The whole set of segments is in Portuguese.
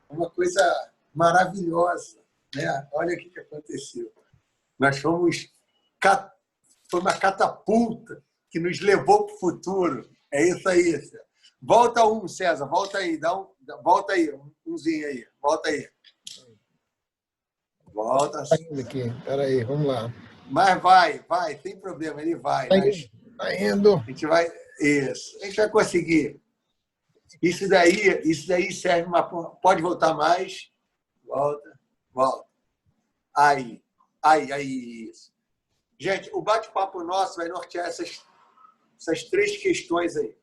uma coisa maravilhosa, né? Olha o que aconteceu. Nós fomos... Foi uma catapulta que nos levou para o futuro. É isso aí, César. Volta um, César. Volta aí. Volta aí. Umzinho aí. Volta aí. Volta. Tá indo aqui. Espera aí, vamos lá. Mas vai. Sem problema. Ele vai. Tá indo. A gente vai... Isso. A gente vai conseguir. Isso daí serve uma... Pode voltar mais. Volta. Aí. Isso. Gente, o bate-papo nosso vai nortear essas 3 questões aí.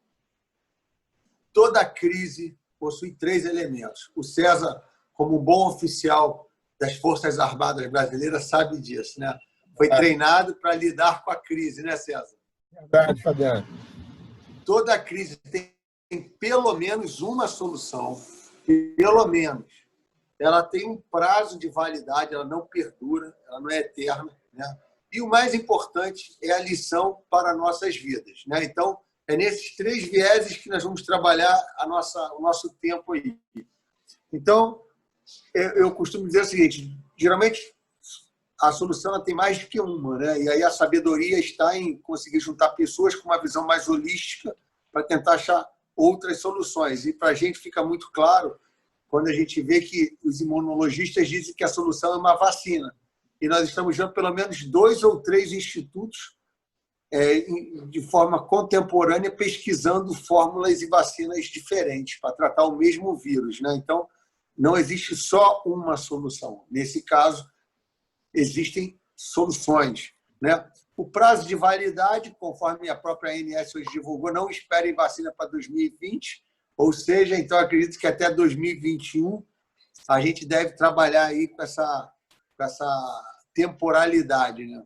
Toda crise possui 3 elementos. O César, como bom oficial das Forças Armadas Brasileiras, sabe disso, né? Foi treinado para lidar com a crise, né, César? Verdade, Fabiano. Toda crise tem pelo menos uma solução. Pelo menos. Ela tem um prazo de validade, ela não perdura, ela não é eterna, né? E o mais importante é a lição para nossas vidas, né? Então, é nesses 3 vieses que nós vamos trabalhar o nosso tempo aí. Então, eu costumo dizer o seguinte, geralmente a solução ela tem mais do que uma, né? E aí a sabedoria está em conseguir juntar pessoas com uma visão mais holística para tentar achar outras soluções. E para a gente fica muito claro quando a gente vê que os imunologistas dizem que a solução é uma vacina. E nós estamos vendo pelo menos 2 ou 3 institutos de forma contemporânea pesquisando fórmulas e vacinas diferentes para tratar o mesmo vírus, né? Então, não existe só uma solução. Nesse caso, existem soluções, né? O prazo de validade, conforme a própria ANS hoje divulgou, não espere vacina para 2020, ou seja, então acredito que até 2021 a gente deve trabalhar aí com essa temporalidade, né?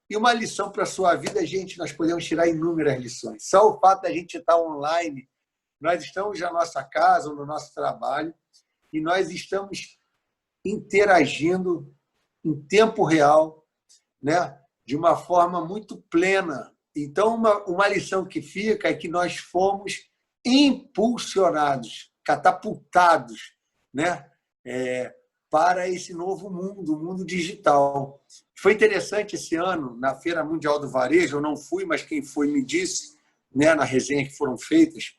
E uma lição para a sua vida, gente, nós podemos tirar inúmeras lições. Só o fato da gente estar online, nós estamos na nossa casa, no nosso trabalho, e nós estamos interagindo em tempo real, né? De uma forma muito plena. Então, uma lição que fica é que nós fomos impulsionados, catapultados, né? Para esse novo mundo, o mundo digital. Foi interessante esse ano, na Feira Mundial do Varejo, eu não fui, mas quem foi me disse, né, na resenha que foram feitas,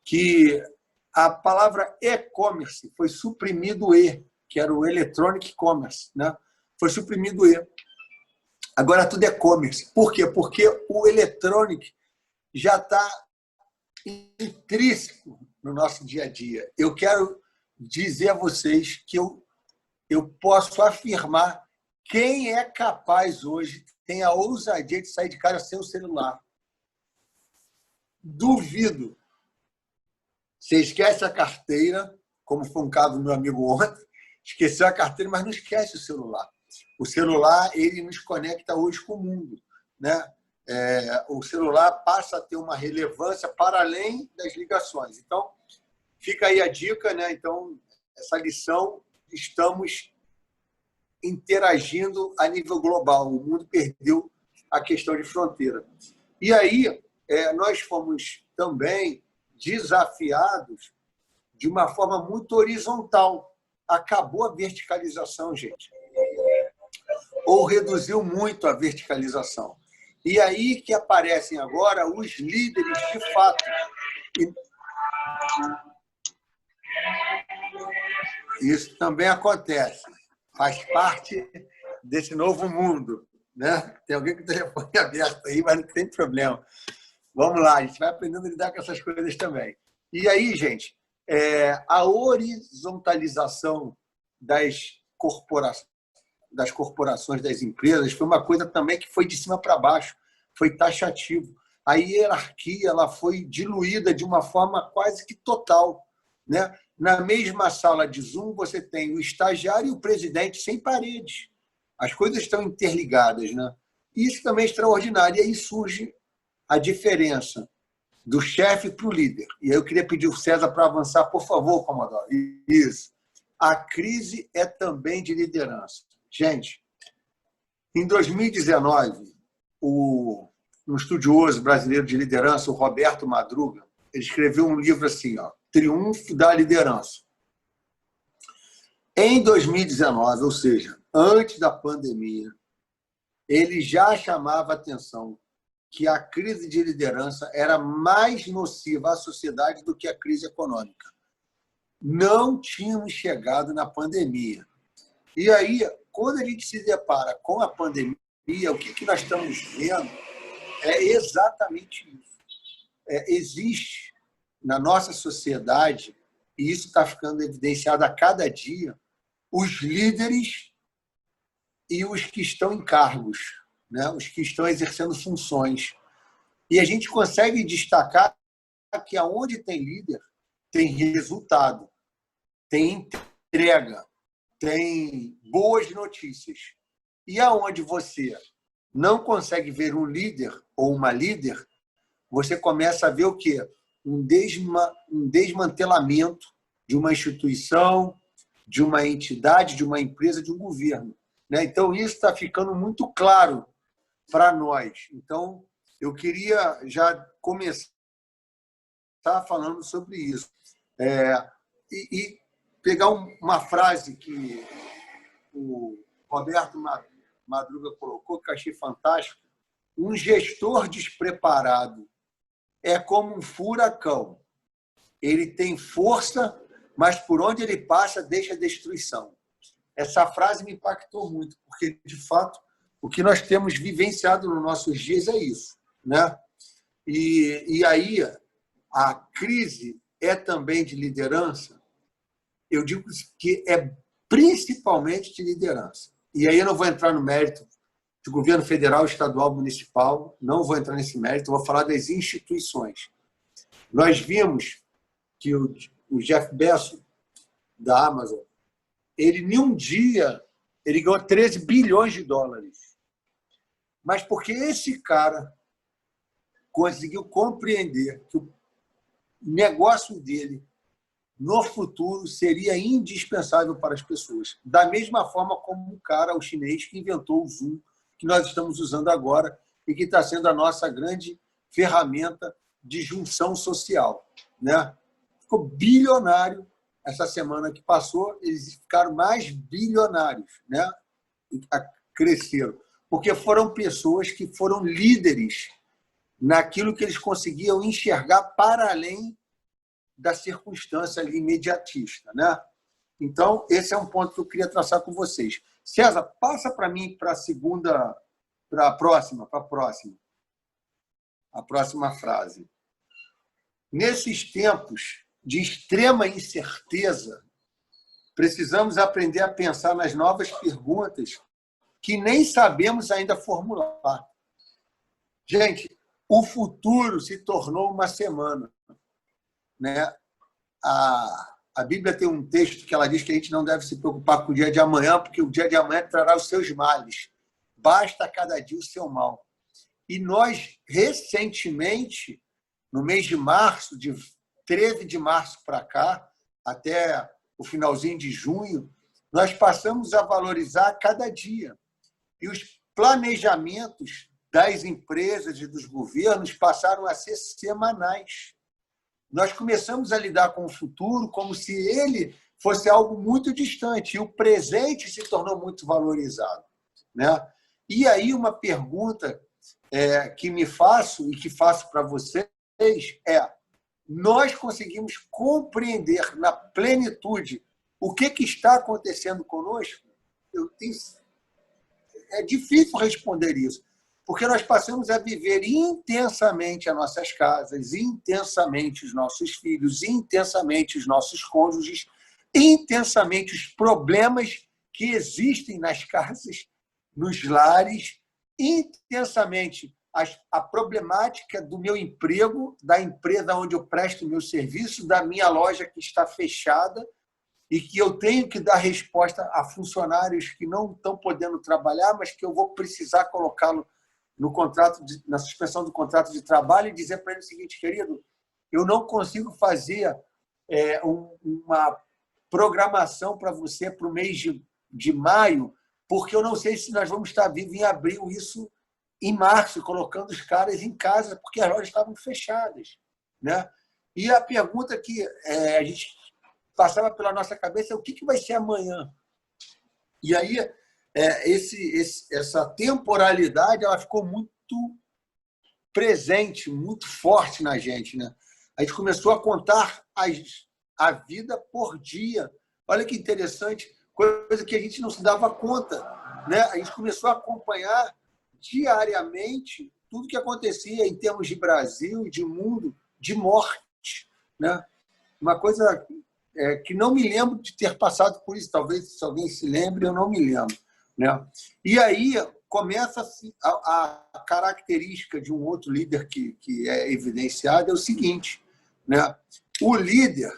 que a palavra e-commerce foi suprimido o E, que era o electronic commerce, né? Foi suprimido o E. Agora tudo é commerce. Por quê? Porque o electronic já está intrínseco no nosso dia a dia. Eu quero dizer a vocês que eu posso afirmar quem é capaz hoje, tem a ousadia de sair de casa sem o celular. Duvido. Você esquece a carteira, como foi um caso do meu amigo ontem, esqueceu a carteira, mas não esquece o celular. O celular, ele nos conecta hoje com o mundo, né? O celular passa a ter uma relevância para além das ligações. Então, fica aí a dica, né? Então, essa lição, estamos interagindo a nível global. O mundo perdeu a questão de fronteira. E aí, nós fomos também desafiados de uma forma muito horizontal. Acabou a verticalização, gente. Ou reduziu muito a verticalização. E aí que aparecem agora os líderes de fato. Isso também acontece. Faz parte desse novo mundo, né? Tem alguém com o telefone aberto aí, mas não tem problema. Vamos lá, a gente vai aprendendo a lidar com essas coisas também. E aí, gente, a horizontalização das corporações, das empresas, foi uma coisa também que foi de cima para baixo, foi taxativo. A hierarquia ela foi diluída de uma forma quase que total, né? Na mesma sala de Zoom, você tem o estagiário e o presidente sem paredes. As coisas estão interligadas, né? Isso também é extraordinário. E aí surge a diferença do chefe para o líder. E aí eu queria pedir o César para avançar, por favor, Comodoro. Isso. A crise é também de liderança. Gente, em 2019, um estudioso brasileiro de liderança, o Roberto Madruga, ele escreveu um livro assim, ó, Triunfo da Liderança. Em 2019, ou seja, antes da pandemia, ele já chamava a atenção que a crise de liderança era mais nociva à sociedade do que a crise econômica. Não tínhamos chegado na pandemia. E aí, quando a gente se depara com a pandemia, o que nós estamos vendo é exatamente isso. Existe na nossa sociedade, e isso está ficando evidenciado a cada dia, os líderes e os que estão em cargos, né? Os que estão exercendo funções. E a gente consegue destacar que aonde tem líder, tem resultado, tem entrega, tem boas notícias. E aonde você não consegue ver um líder ou uma líder, você começa a ver o quê? Um desmantelamento de uma instituição, de uma entidade, de uma empresa, de um governo. Então, isso está ficando muito claro para nós. Então, eu queria já começar falando sobre isso. E pegar uma frase que o Roberto Madruga colocou, que eu achei fantástico. Um gestor despreparado é como um furacão. Ele tem força, mas por onde ele passa, deixa destruição. Essa frase me impactou muito, porque, de fato, o que nós temos vivenciado nos nossos dias é isso, né? E aí, a crise é também de liderança. Eu digo que é principalmente de liderança. E aí eu não vou entrar no mérito de governo federal, estadual, municipal, não vou entrar nesse mérito, vou falar das instituições. Nós vimos que o Jeff Bezos, da Amazon, ele, em um dia, ele ganhou 13 bilhões de dólares. Mas porque esse cara conseguiu compreender que o negócio dele, no futuro, seria indispensável para as pessoas. Da mesma forma como o cara, o chinês, que inventou o Zoom, que nós estamos usando agora e que está sendo a nossa grande ferramenta de junção social, né? Ficou bilionário essa semana que passou, eles ficaram mais bilionários, né? Cresceram, porque foram pessoas que foram líderes naquilo que eles conseguiam enxergar para além da circunstância imediatista, né? Então, esse é um ponto que eu queria traçar com vocês. César, passa para mim para a próxima frase. Nesses tempos de extrema incerteza, precisamos aprender a pensar nas novas perguntas que nem sabemos ainda formular. Gente, o futuro se tornou uma semana, né? A Bíblia tem um texto que ela diz que a gente não deve se preocupar com o dia de amanhã, porque o dia de amanhã trará os seus males. Basta cada dia o seu mal. E nós, recentemente, no mês de março, de 13 de março para cá, até o finalzinho de junho, nós passamos a valorizar cada dia. E os planejamentos das empresas e dos governos passaram a ser semanais. Nós começamos a lidar com o futuro como se ele fosse algo muito distante, e o presente se tornou muito valorizado, né? E aí uma pergunta que me faço e que faço para vocês é: nós conseguimos compreender na plenitude o que está acontecendo conosco? É difícil responder isso, porque nós passamos a viver intensamente as nossas casas, intensamente os nossos filhos, intensamente os nossos cônjuges, intensamente os problemas que existem nas casas, nos lares, intensamente a problemática do meu emprego, da empresa onde eu presto o meu serviço, da minha loja que está fechada e que eu tenho que dar resposta a funcionários que não estão podendo trabalhar, mas que eu vou precisar colocá-lo no contrato, na suspensão do contrato de trabalho e dizer para ele o seguinte: querido, eu não consigo fazer uma programação para você para o mês de maio, porque eu não sei se nós vamos estar vivos em abril, isso em março, colocando os caras em casa, porque as lojas estavam fechadas, né? E a pergunta que a gente passava pela nossa cabeça o que vai ser amanhã. E aí, essa temporalidade ela ficou muito presente, muito forte na gente, né? A gente começou a contar a vida por dia. Olha que interessante, coisa que a gente não se dava conta, né? A gente começou a acompanhar diariamente tudo que acontecia em termos de Brasil, de mundo, de morte, né? Uma coisa que não me lembro de ter passado por isso. Talvez, se alguém se lembre, eu não me lembro, né? E aí começa a característica de um outro líder que é evidenciada, é o seguinte, né? O líder,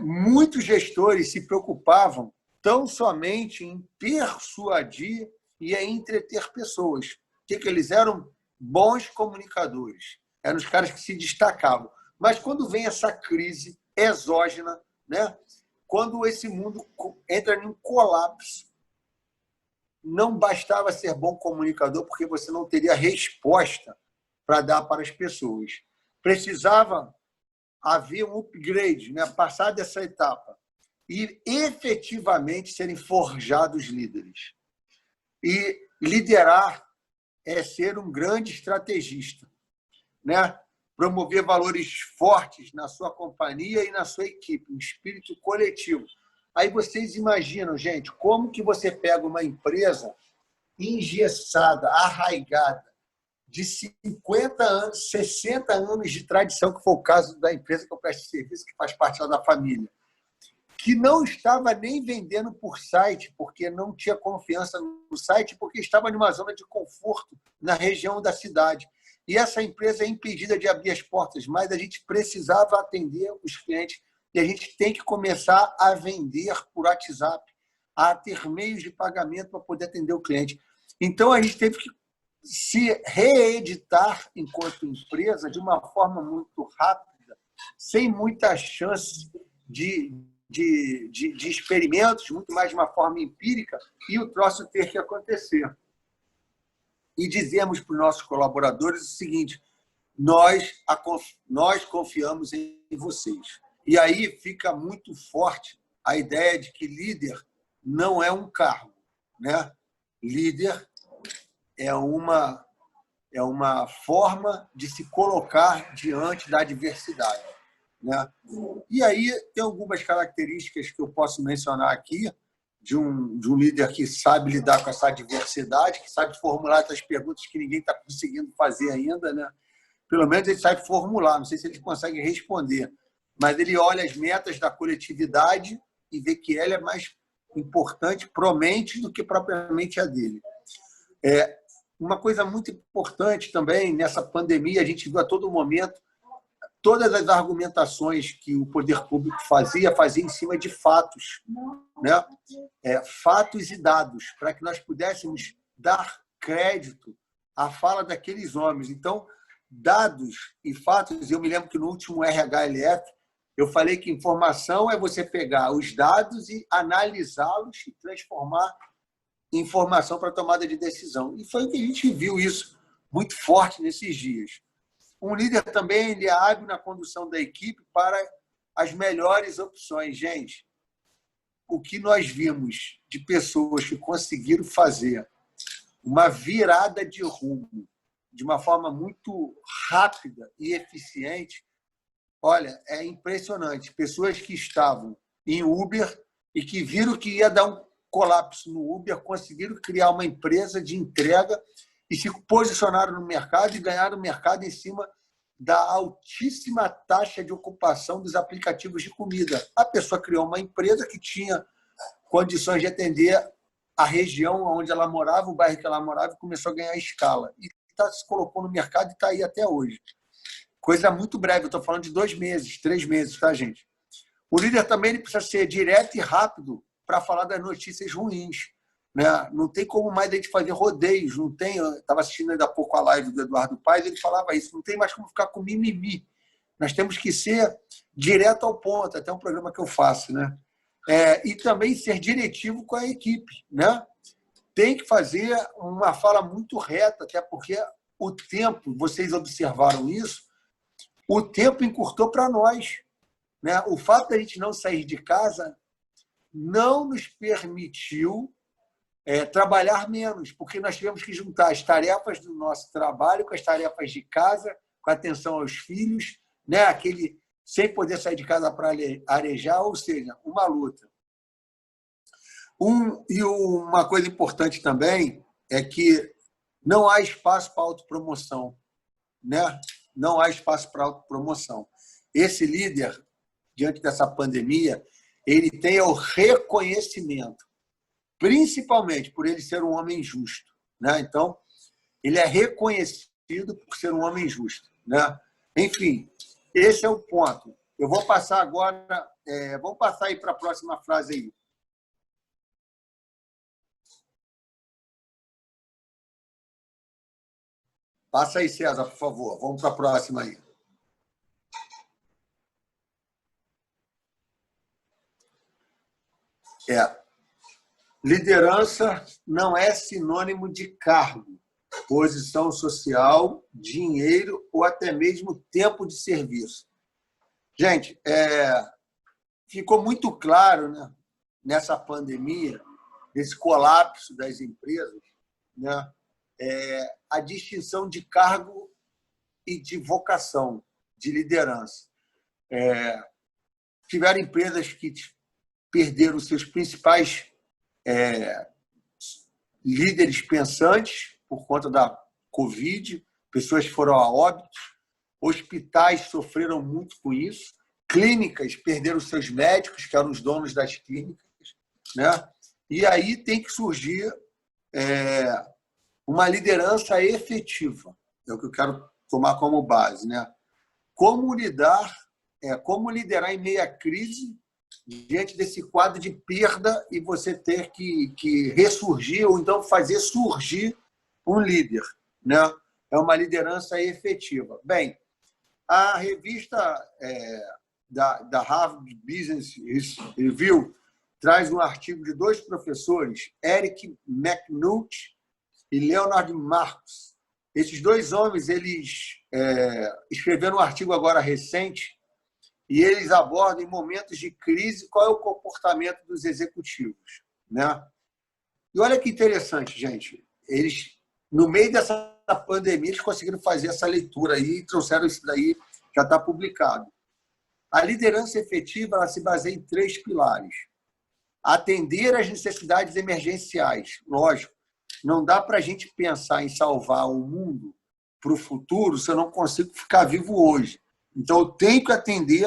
muitos gestores se preocupavam tão somente em persuadir e em entreter pessoas. Que eles eram bons comunicadores, eram os caras que se destacavam. Mas quando vem essa crise exógena, né? Quando esse mundo entra em um colapso, não bastava ser bom comunicador, porque você não teria resposta para dar para as pessoas. Precisava haver um upgrade, né? Passar dessa etapa e efetivamente serem forjados líderes. E liderar é ser um grande estrategista, né? Promover valores fortes na sua companhia e na sua equipe, um espírito coletivo. Aí vocês imaginam, gente, como que você pega uma empresa engessada, arraigada, de 50 anos, 60 anos de tradição, que foi o caso da empresa que eu presto serviço, que faz parte lá da família, que não estava nem vendendo por site, porque não tinha confiança no site, porque estava numa zona de conforto na região da cidade. E essa empresa é impedida de abrir as portas, mas a gente precisava atender os clientes e a gente tem que começar a vender por WhatsApp, a ter meios de pagamento para poder atender o cliente. Então, a gente teve que se reeditar enquanto empresa de uma forma muito rápida, sem muita chance de experimentos, muito mais de uma forma empírica, e o troço ter que acontecer. E dizemos para os nossos colaboradores o seguinte: nós confiamos em vocês. E aí fica muito forte a ideia de que líder não é um cargo, né? Líder é uma forma de se colocar diante da adversidade, né? E aí tem algumas características que eu posso mencionar aqui de um líder que sabe lidar com essa adversidade, que sabe formular essas perguntas que ninguém está conseguindo fazer ainda, né? Pelo menos ele sabe formular, não sei se ele consegue responder, mas ele olha as metas da coletividade e vê que ela é mais importante, promente, do que propriamente a dele. Uma coisa muito importante também, nessa pandemia, a gente viu a todo momento todas as argumentações que o poder público fazia em cima de fatos, né? Fatos e dados, para que nós pudéssemos dar crédito à fala daqueles homens. Então, dados e fatos, eu me lembro que no último RHLF, eu falei que informação é você pegar os dados e analisá-los e transformar em informação para tomada de decisão. E foi o que a gente viu isso muito forte nesses dias. Um líder também ele é hábil na condução da equipe para as melhores opções. Gente, o que nós vimos de pessoas que conseguiram fazer uma virada de rumo de uma forma muito rápida e eficiente, olha, é impressionante. Pessoas que estavam em Uber e que viram que ia dar um colapso no Uber, conseguiram criar uma empresa de entrega e se posicionaram no mercado e ganharam o mercado em cima da altíssima taxa de ocupação dos aplicativos de comida. A pessoa criou uma empresa que tinha condições de atender a região onde ela morava, o bairro que ela morava, e começou a ganhar escala. E se colocou no mercado e está aí até hoje. Coisa muito breve, eu estou falando de 2 meses, 3 meses, tá, gente? O líder também ele precisa ser direto e rápido para falar das notícias ruins, né? Não tem como mais a gente fazer rodeios, não tem. Eu estava assistindo ainda há pouco a live do Eduardo Paes, ele falava isso, não tem mais como ficar com mimimi. Nós temos que ser direto ao ponto, até um programa que eu faço, né? E também ser diretivo com a equipe, né? Tem que fazer uma fala muito reta, até porque o tempo, vocês observaram isso, o tempo encurtou para nós. né? O fato de a gente não sair de casa não nos permitiu trabalhar menos, porque nós tivemos que juntar as tarefas do nosso trabalho com as tarefas de casa, com a atenção aos filhos, né? Aquele sem poder sair de casa para arejar, ou seja, uma luta. E uma coisa importante também é que não há espaço para autopromoção, né? Não há espaço para autopromoção. Esse líder, diante dessa pandemia, ele tem o reconhecimento, principalmente por ele ser um homem justo, né? Então, ele é reconhecido por ser um homem justo, né? Enfim, esse é o ponto. Eu vou passar agora, vamos passar aí para a próxima frase aí. Passa aí, César, por favor. Vamos para a próxima aí. Liderança não é sinônimo de cargo, posição social, dinheiro ou até mesmo tempo de serviço. Gente, ficou muito claro, né, nessa pandemia, nesse colapso das empresas, né, a distinção de cargo e de vocação, de liderança. Tiveram empresas que perderam seus principais líderes pensantes por conta da Covid, pessoas foram a óbito, hospitais sofreram muito com isso, clínicas perderam seus médicos, que eram os donos das clínicas, né? E aí tem que surgir uma liderança efetiva, é o que eu quero tomar como base, né? Como liderar em meio à crise, diante desse quadro de perda e você ter que ressurgir ou então fazer surgir um líder, né? É uma liderança efetiva. Bem, a revista da Harvard Business Review traz um artigo de dois professores, Eric McNulty e Leonard Marcus. Esses dois homens, eles escreveram um artigo agora recente e eles abordam, em momentos de crise, qual é o comportamento dos executivos, né? E olha que interessante, gente. Eles, no meio dessa pandemia, eles conseguiram fazer essa leitura aí e trouxeram isso daí, já está publicado. A liderança efetiva, ela se baseia em 3 pilares. Atender às necessidades emergenciais. Lógico, não dá para a gente pensar em salvar o mundo para o futuro se eu não consigo ficar vivo hoje. Então, eu tenho que atender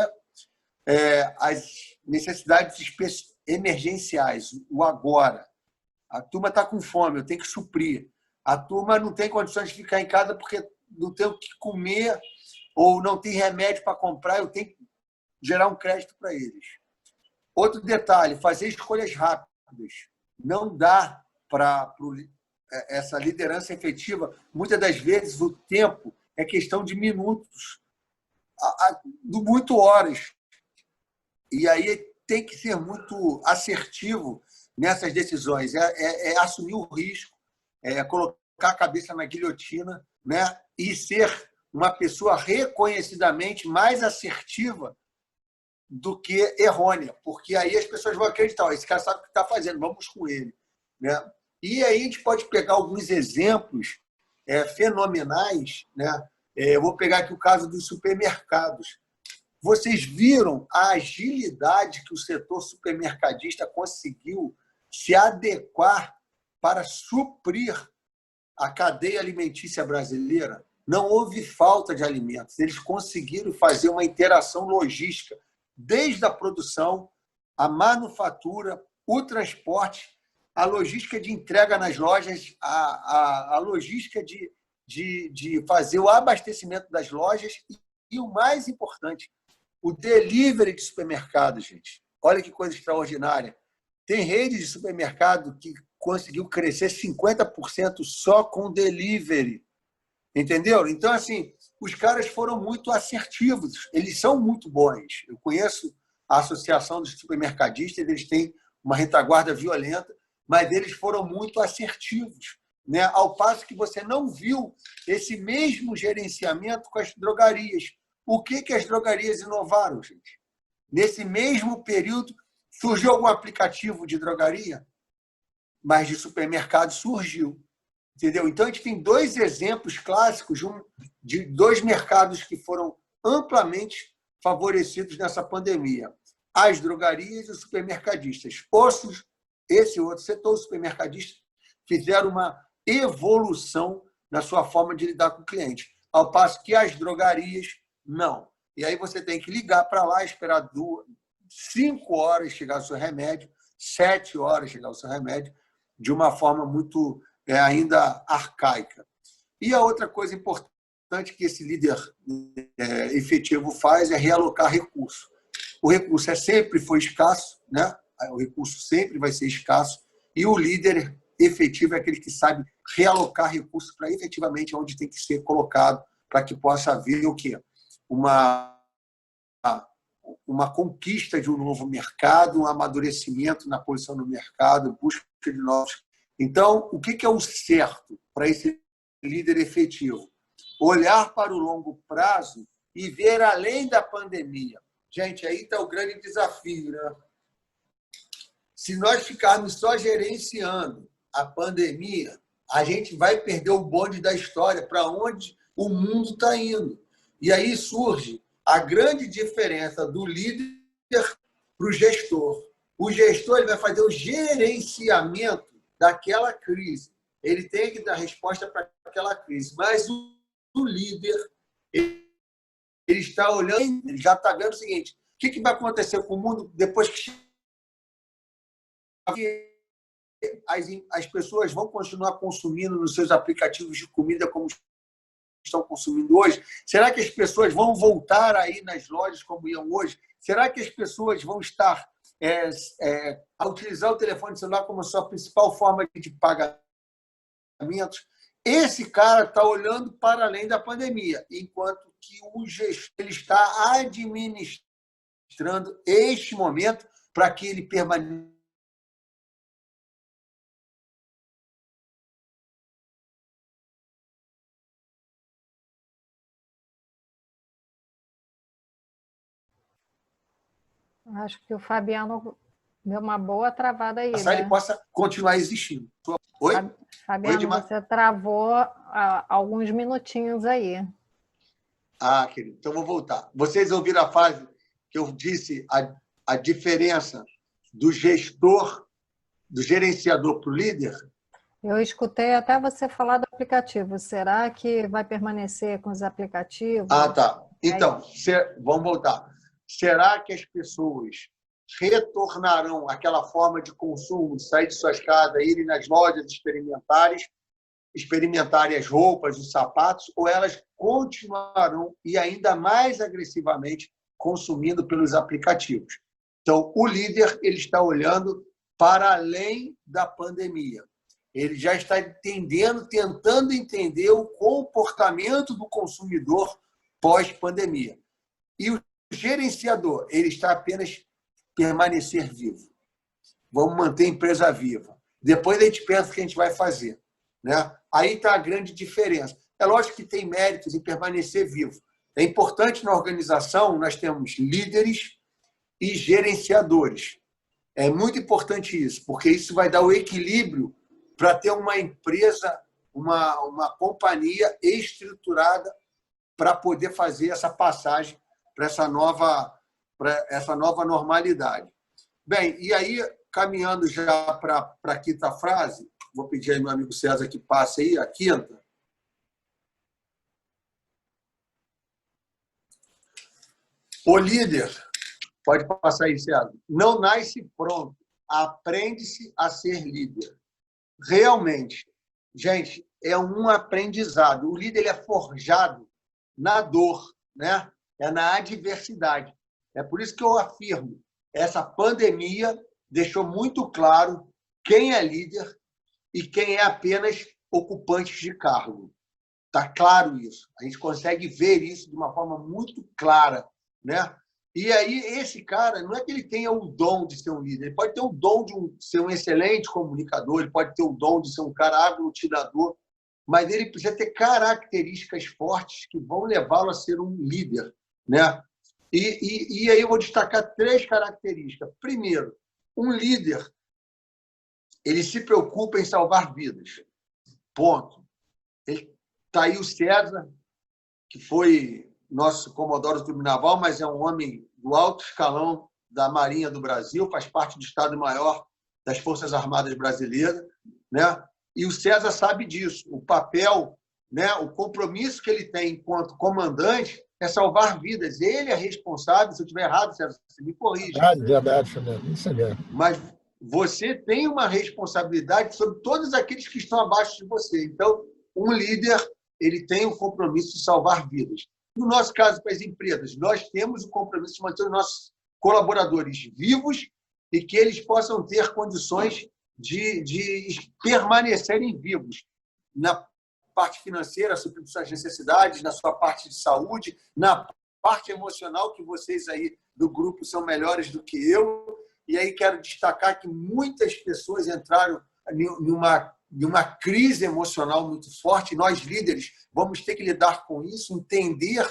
às necessidades emergenciais, o agora. A turma está com fome, eu tenho que suprir. A turma não tem condições de ficar em casa porque não tem o que comer ou não tem remédio para comprar, eu tenho que gerar um crédito para eles. Outro detalhe, fazer escolhas rápidas. Não dá para essa liderança efetiva. Muitas das vezes, o tempo é questão de minutos, muito horas. E aí tem que ser muito assertivo nessas decisões. Assumir o risco, colocar a cabeça na guilhotina, né? E ser uma pessoa reconhecidamente mais assertiva do que errônea, porque aí as pessoas vão acreditar, esse cara sabe o que está fazendo, vamos com ele, né? E aí a gente pode pegar alguns exemplos fenomenais, né? Eu vou pegar aqui o caso dos supermercados. Vocês viram a agilidade que o setor supermercadista conseguiu se adequar para suprir a cadeia alimentícia brasileira? Não houve falta de alimentos. Eles conseguiram fazer uma interação logística, desde a produção, a manufatura, o transporte, a logística de entrega nas lojas, a logística de fazer o abastecimento das lojas e o mais importante, o delivery de supermercados, gente. Olha que coisa extraordinária. Tem rede de supermercado que conseguiu crescer 50% só com delivery. Entendeu? Então, assim, os caras foram muito assertivos. Eles são muito bons. Eu conheço a Associação dos Supermercadistas, eles têm uma retaguarda violenta, mas eles foram muito assertivos, né? Ao passo que você não viu esse mesmo gerenciamento com as drogarias. O que as drogarias inovaram, gente? Nesse mesmo período, surgiu algum aplicativo de drogaria, mas de supermercado surgiu. Entendeu? Então, a gente tem dois exemplos clássicos de dois mercados que foram amplamente favorecidos nessa pandemia. As drogarias e os supermercadistas. Esse outro setor, os supermercadistas, fizeram uma evolução na sua forma de lidar com o cliente, ao passo que as drogarias, não. E aí você tem que ligar para lá, esperar 5 horas chegar o seu remédio, 7 horas chegar o seu remédio, de uma forma muito ainda arcaica. E a outra coisa importante que esse líder efetivo faz é realocar recurso. O recurso sempre foi escasso, né? O recurso sempre vai ser escasso, e o líder efetivo é aquele que sabe realocar recursos para efetivamente onde tem que ser colocado, para que possa haver o quê? Uma conquista de um novo mercado, um amadurecimento na posição do mercado, busca de novos. Então, o que é o certo para esse líder efetivo? Olhar para o longo prazo e ver além da pandemia. Gente, aí está o grande desafio, né? Se nós ficarmos só gerenciando a pandemia, a gente vai perder o bonde da história, para onde o mundo está indo. E aí surge a grande diferença do líder para o gestor. O gestor ele vai fazer o gerenciamento daquela crise. Ele tem que dar resposta para aquela crise. Mas o líder, ele está olhando, ele já está vendo o seguinte: o que vai acontecer com o mundo depois que as pessoas vão continuar consumindo nos seus aplicativos de comida como estão consumindo hoje? Será que as pessoas vão voltar aí nas lojas como iam hoje? Será que as pessoas vão estar a utilizar o telefone celular como a sua principal forma de pagamentos? Esse cara está olhando para além da pandemia, enquanto que o gestor ele está administrando este momento para que ele permaneça. Acho que o Fabiano deu uma boa travada aí, Ele né? possa continuar existindo. Oi? Fabiano, você travou alguns minutinhos aí. Querido, então vou voltar. Vocês ouviram a frase que eu disse, a diferença do gestor, do gerenciador para o líder? Eu escutei até você falar do aplicativo. Será que vai permanecer com os aplicativos? Tá. Então, vamos voltar. Será que as pessoas retornarão àquela forma de consumo, sair de suas casas, irem nas lojas experimentarem as roupas, os sapatos, ou elas continuarão e ainda mais agressivamente consumindo pelos aplicativos? Então, o líder ele está olhando para além da pandemia. Ele já está tentando entender o comportamento do consumidor pós-pandemia. E o gerenciador, ele está apenas permanecer vivo. Vamos manter a empresa viva. Depois a gente pensa o que a gente vai fazer, né? Aí está a grande diferença. É lógico que tem méritos em permanecer vivo. É importante na organização, nós temos líderes e gerenciadores. É muito importante isso, porque isso vai dar o equilíbrio para ter uma empresa, uma companhia estruturada para poder fazer essa passagem para essa nova normalidade. Bem, e aí, caminhando já para a quinta frase, vou pedir aí meu amigo César que passe aí a quinta. O líder, pode passar aí, César, não nasce pronto, aprende-se a ser líder. Realmente, gente, é um aprendizado. O líder ele é forjado na dor, né? É na adversidade. É por isso que eu afirmo, essa pandemia deixou muito claro quem é líder e quem é apenas ocupante de cargo. Está claro isso. A gente consegue ver isso de uma forma muito clara, né? E aí, esse cara, não é que ele tenha o dom de ser um líder, ele pode ter o dom de ser um excelente comunicador, ele pode ter o dom de ser um cara aglutinador, mas ele precisa ter características fortes que vão levá-lo a ser um líder, né? E aí eu vou destacar 3 características. Primeiro, um líder, ele se preocupa em salvar vidas. Ponto. Está aí o César, que foi nosso comodoro do Clube Naval, mas é um homem do alto escalão da Marinha do Brasil, faz parte do Estado-Maior das Forças Armadas Brasileiras, né? E o César sabe disso. O papel, né, o compromisso que ele tem enquanto comandante é salvar vidas. Ele é responsável, se eu estiver errado, César, você me corrige. Verdade, Fabiano. Isso é mesmo. Mas você tem uma responsabilidade sobre todos aqueles que estão abaixo de você. Então, um líder, ele tem o compromisso de salvar vidas. No nosso caso, para as empresas, nós temos o compromisso de manter os nossos colaboradores vivos e que eles possam ter condições de permanecerem vivos na parte financeira, suprindo suas necessidades, na sua parte de saúde, na parte emocional, que vocês aí do grupo são melhores do que eu. E aí quero destacar que muitas pessoas entraram numa crise emocional muito forte. Nós, líderes, vamos ter que lidar com isso, entender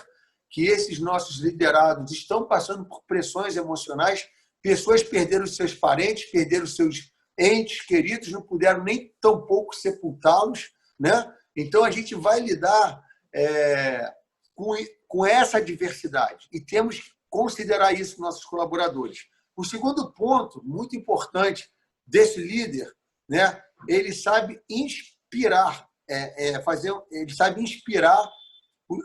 que esses nossos liderados estão passando por pressões emocionais. Pessoas perderam seus parentes, perderam seus entes queridos, não puderam nem tampouco sepultá-los, né? Então, a gente vai lidar com essa diversidade e temos que considerar isso nos nossos colaboradores. O segundo ponto, muito importante, desse líder, né? Ele sabe inspirar, ele sabe inspirar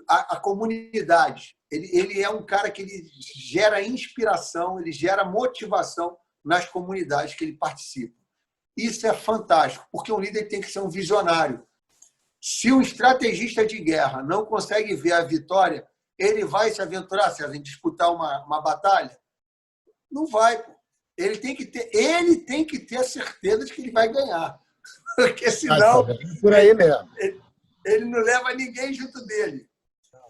a comunidade. Ele é um cara que ele gera inspiração, ele gera motivação nas comunidades que ele participa. Isso é fantástico, porque um líder tem que ser um visionário. Se um estrategista de guerra não consegue ver a vitória, ele vai se aventurar, César, em disputar uma batalha? Não vai. Ele tem que ter a certeza de que ele vai ganhar. Porque senão por aí mesmo. Ele não leva ninguém junto dele.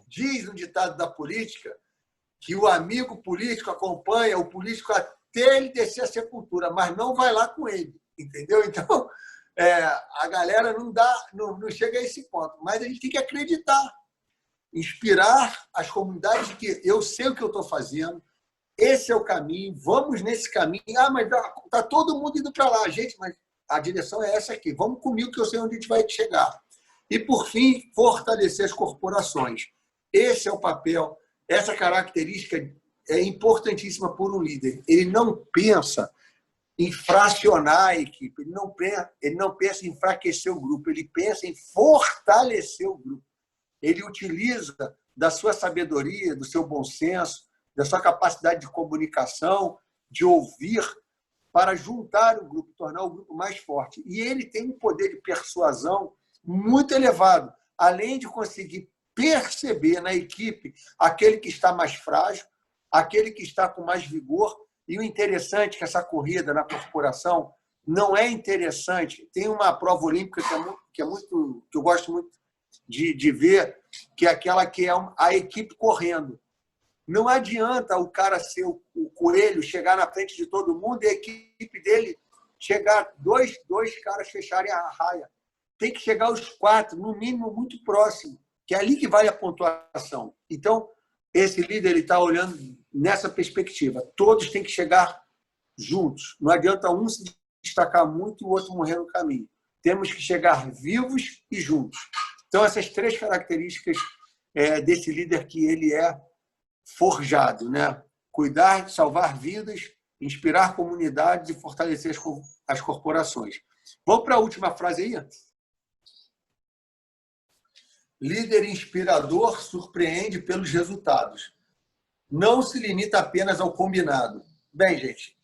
Diz um ditado da política que o amigo político acompanha o político até ele descer a sepultura, mas não vai lá com ele. Entendeu? Então, a galera não chega a esse ponto. Mas a gente tem que acreditar, inspirar as comunidades de que eu sei o que eu estou fazendo, esse é o caminho, vamos nesse caminho. Ah, mas está todo mundo indo para lá. Gente, mas a direção é essa aqui. Vamos comigo que eu sei onde a gente vai chegar. E, por fim, fortalecer as corporações. Esse é o papel, essa característica é importantíssima por um líder. Ele não pensa em fracionar a equipe, ele não pensa em enfraquecer o grupo, ele pensa em fortalecer o grupo. Ele utiliza da sua sabedoria, do seu bom senso, da sua capacidade de comunicação, de ouvir, para juntar o grupo, tornar o grupo mais forte. E ele tem um poder de persuasão muito elevado, além de conseguir perceber na equipe aquele que está mais frágil, aquele que está com mais vigor. E o interessante é que essa corrida na corporação não é interessante. Tem uma prova olímpica que eu gosto muito de ver, que é aquela que é a equipe correndo. Não adianta o cara ser o coelho, chegar na frente de todo mundo e a equipe dele chegar, dois caras fecharem a raia. Tem que chegar os 4, no mínimo, muito próximo, que é ali que vale a pontuação. Então, esse líder está olhando nessa perspectiva. Todos têm que chegar juntos. Não adianta um se destacar muito e o outro morrer no caminho. Temos que chegar vivos e juntos. Então, essas 3 características desse líder que ele é forjado, né? Cuidar, salvar vidas, inspirar comunidades e fortalecer as corporações. Vamos para a última frase aí? Líder inspirador surpreende pelos resultados. Não se limita apenas ao combinado. Bem, gente.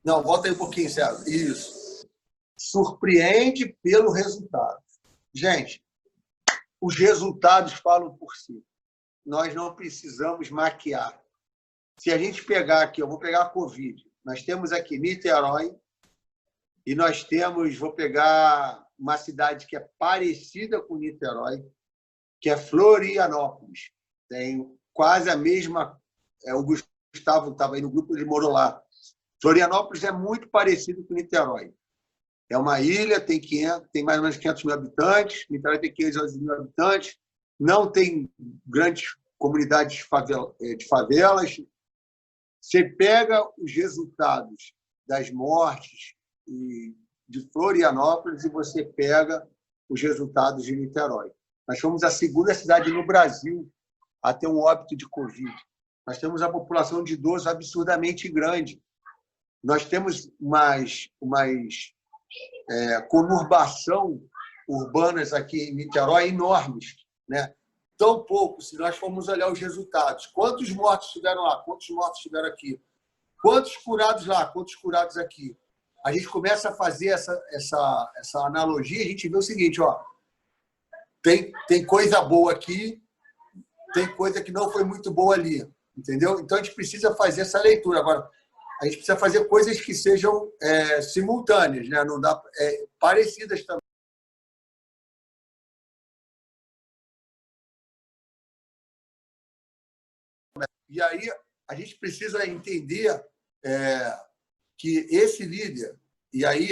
Não, volta aí um pouquinho, César. Isso. Surpreende pelo resultado. Gente, os resultados falam por si. Nós não precisamos maquiar. Se a gente pegar aqui, eu vou pegar a Covid. Nós temos aqui Niterói e nós temos, vou pegar uma cidade que é parecida com Niterói, que é Florianópolis. Tem quase a mesma... O Gustavo estava aí no grupo, ele morou lá. Florianópolis é muito parecido com Niterói. É uma ilha, tem mais ou menos 500 mil habitantes. Niterói tem 500 mil habitantes. Não tem grandes comunidades de favelas. Você pega os resultados das mortes de Florianópolis e você pega os resultados de Niterói. Nós fomos a segunda cidade no Brasil a ter um óbito de Covid. Nós temos a população de idosos absurdamente grande. Nós temos umas conurbação urbanas aqui em Niterói enormes, né? Tão pouco, se nós formos olhar os resultados. Quantos mortos tiveram lá? Quantos mortos tiveram aqui? Quantos curados lá? Quantos curados aqui? A gente começa a fazer essa analogia, a gente vê o seguinte, ó, tem coisa boa aqui, tem coisa que não foi muito boa ali, entendeu? Então, a gente precisa fazer essa leitura. Agora, a gente precisa fazer coisas que sejam simultâneas, né? Não dá, parecidas também. E aí, a gente precisa entender que esse líder, e aí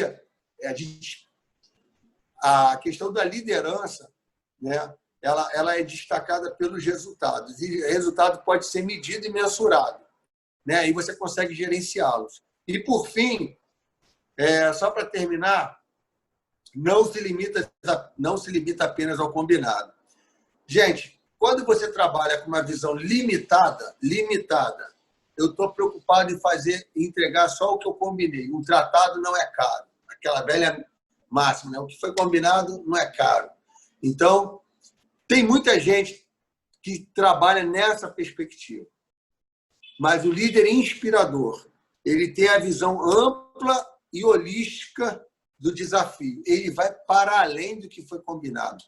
a questão da liderança, né, ela é destacada pelos resultados. E resultado pode ser medido e mensurado, né? Aí você consegue gerenciá-los. E, por fim, só para terminar, não se limita apenas ao combinado. Gente, quando você trabalha com uma visão limitada, eu estou preocupado em entregar só o que eu combinei. Um tratado não é caro. Aquela velha máxima, né? O que foi combinado não é caro. Então, tem muita gente que trabalha nessa perspectiva. Mas o líder inspirador, ele tem a visão ampla e holística do desafio. Ele vai para além do que foi combinado.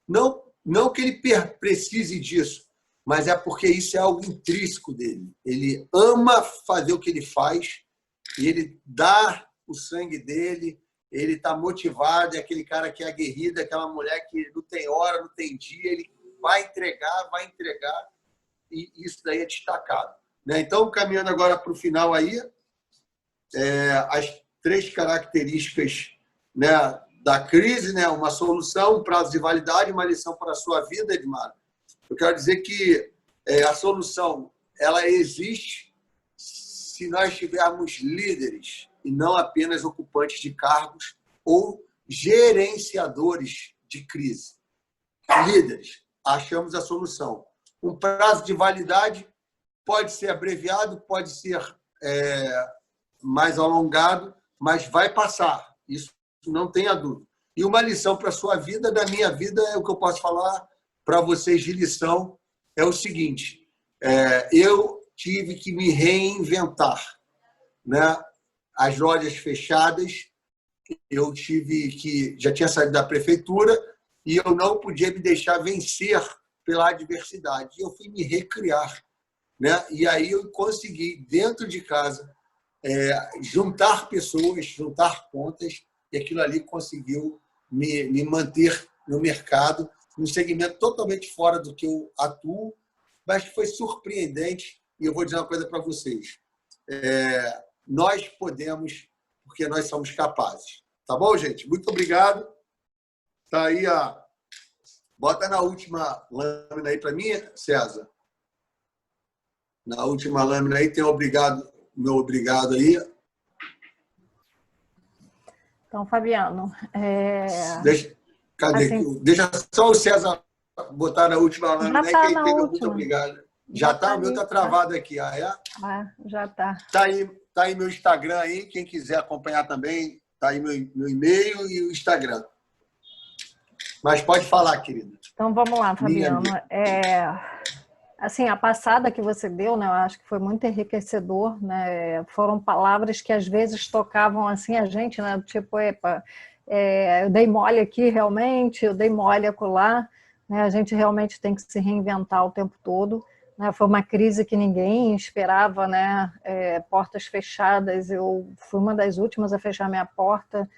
Não que ele precise disso, mas é porque isso é algo intrínseco dele. Ele ama fazer o que ele faz, ele dá o sangue dele, ele está motivado, é aquele cara que é aguerrido, é aquela mulher que não tem hora, não tem dia, ele vai entregar, e isso daí é destacado, né? Então, caminhando agora para o final aí, as 3 características, né, da crise, né? Uma solução, um prazo de validade, uma lição para a sua vida, Edmar. Eu quero dizer que a solução ela existe se nós tivermos líderes e não apenas ocupantes de cargos ou gerenciadores de crise. Líderes, achamos a solução. Um prazo de validade pode ser abreviado, pode ser mais alongado, mas vai passar. Isso não tenha dúvida. E uma lição para a sua vida, da minha vida, é o que eu posso falar para vocês de lição, é o seguinte, eu tive que me reinventar, né? As lojas fechadas, eu já tinha saído da prefeitura e eu não podia me deixar vencer pela adversidade. Eu fui me recriar, né? E aí eu consegui, dentro de casa, juntar pessoas, juntar pontas, e aquilo ali conseguiu me manter no mercado, num segmento totalmente fora do que eu atuo, mas que foi surpreendente. E eu vou dizer uma coisa para vocês. Nós podemos, porque nós somos capazes. Tá bom, gente? Muito obrigado. Tá aí bota na última lâmina aí para mim, César. Na última lâmina aí tem meu obrigado aí. Então, Fabiano... Cadê? Assim, deixa só o César botar na última lâmina aí, que aí pega muito obrigado. Já está? O meu está travado aqui. Já está. Tá aí meu Instagram aí, quem quiser acompanhar também, tá aí meu e-mail e o Instagram. Mas pode falar, querida. Então, vamos lá, Fabiano. Assim, a passada que você deu, né, eu acho que foi muito enriquecedor, né? Foram palavras que às vezes tocavam assim a gente, né? Tipo, epa, eu dei mole aqui realmente, eu dei mole acolá, né? A gente realmente tem que se reinventar o tempo todo, né? Foi uma crise que ninguém esperava, né? Portas fechadas, eu fui uma das últimas a fechar minha porta.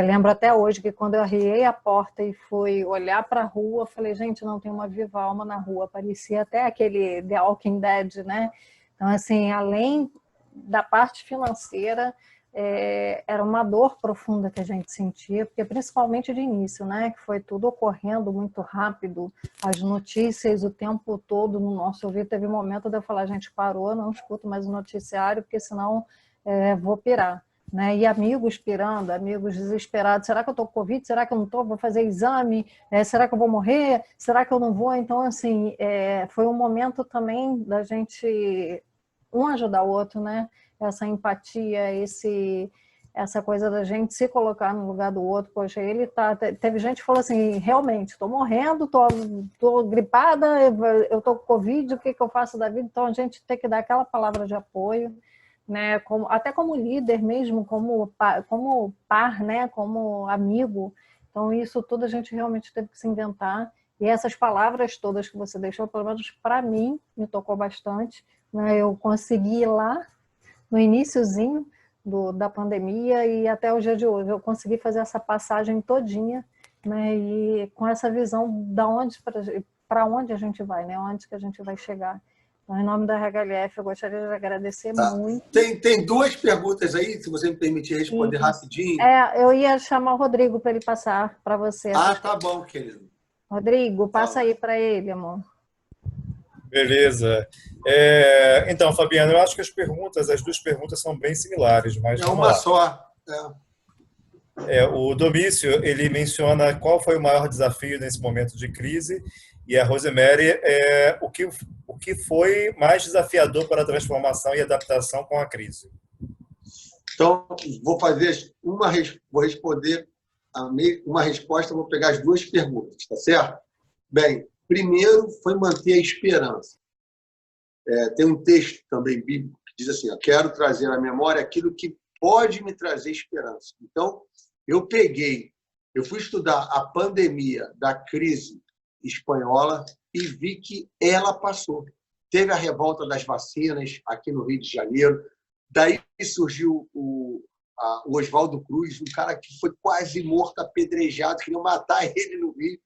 Lembro até hoje que quando eu arriei a porta e fui olhar para a rua, falei, gente, não tem uma viva alma na rua. Parecia até aquele The Walking Dead, né? Então, assim, além da parte financeira, era uma dor profunda que a gente sentia, porque principalmente de início, né, que foi tudo ocorrendo muito rápido, as notícias o tempo todo no nosso ouvido. Teve um momento de eu falar, a gente parou, não escuto mais o noticiário, porque senão vou pirar. Né? E amigos pirando, amigos desesperados, será que eu estou com Covid? Será que eu não estou? Vou fazer exame? Será que eu vou morrer? Será que eu não vou? Então, assim, foi um momento também da gente um ajudar o outro, né? Essa empatia, essa coisa da gente se colocar no lugar do outro. Poxa, ele tá... Teve gente que falou assim, realmente, estou morrendo, estou gripada, eu estou com Covid, o que eu faço da vida? Então, a gente tem que dar aquela palavra de apoio, né, até como líder mesmo, como par, né, como amigo. Então, isso tudo a gente realmente teve que se inventar. E essas palavras todas que você deixou, pelo menos para mim, me tocou bastante. Né? Eu consegui ir lá, no iniciozinho da pandemia e até o dia de hoje, eu consegui fazer essa passagem todinha, né, e com essa visão de onde para onde a gente vai, né, onde que a gente vai chegar. Então, em nome da RHLF, eu gostaria de agradecer muito. Tem duas perguntas aí, se você me permitir responder rapidinho. Eu ia chamar o Rodrigo para ele passar para você. Tá bom, querido. Rodrigo, passa aí para ele, amor. Beleza. Então, Fabiana, eu acho que as duas perguntas são bem similares, mas vamos uma lá. Só. O Domício, ele menciona qual foi o maior desafio nesse momento de crise, e a Rosemary, o que foi mais desafiador para a transformação e adaptação com a crise. Então, vou responder uma resposta, vou pegar as duas perguntas, tá certo? Bem, primeiro foi manter a esperança. Tem um texto também bíblico que diz assim, quero trazer à memória aquilo que pode me trazer esperança. Então, eu fui estudar a pandemia da crise espanhola e vi que ela passou. Teve a revolta das vacinas aqui no Rio de Janeiro, daí surgiu o Oswaldo Cruz, um cara que foi quase morto, apedrejado, queriam matar ele no Rio.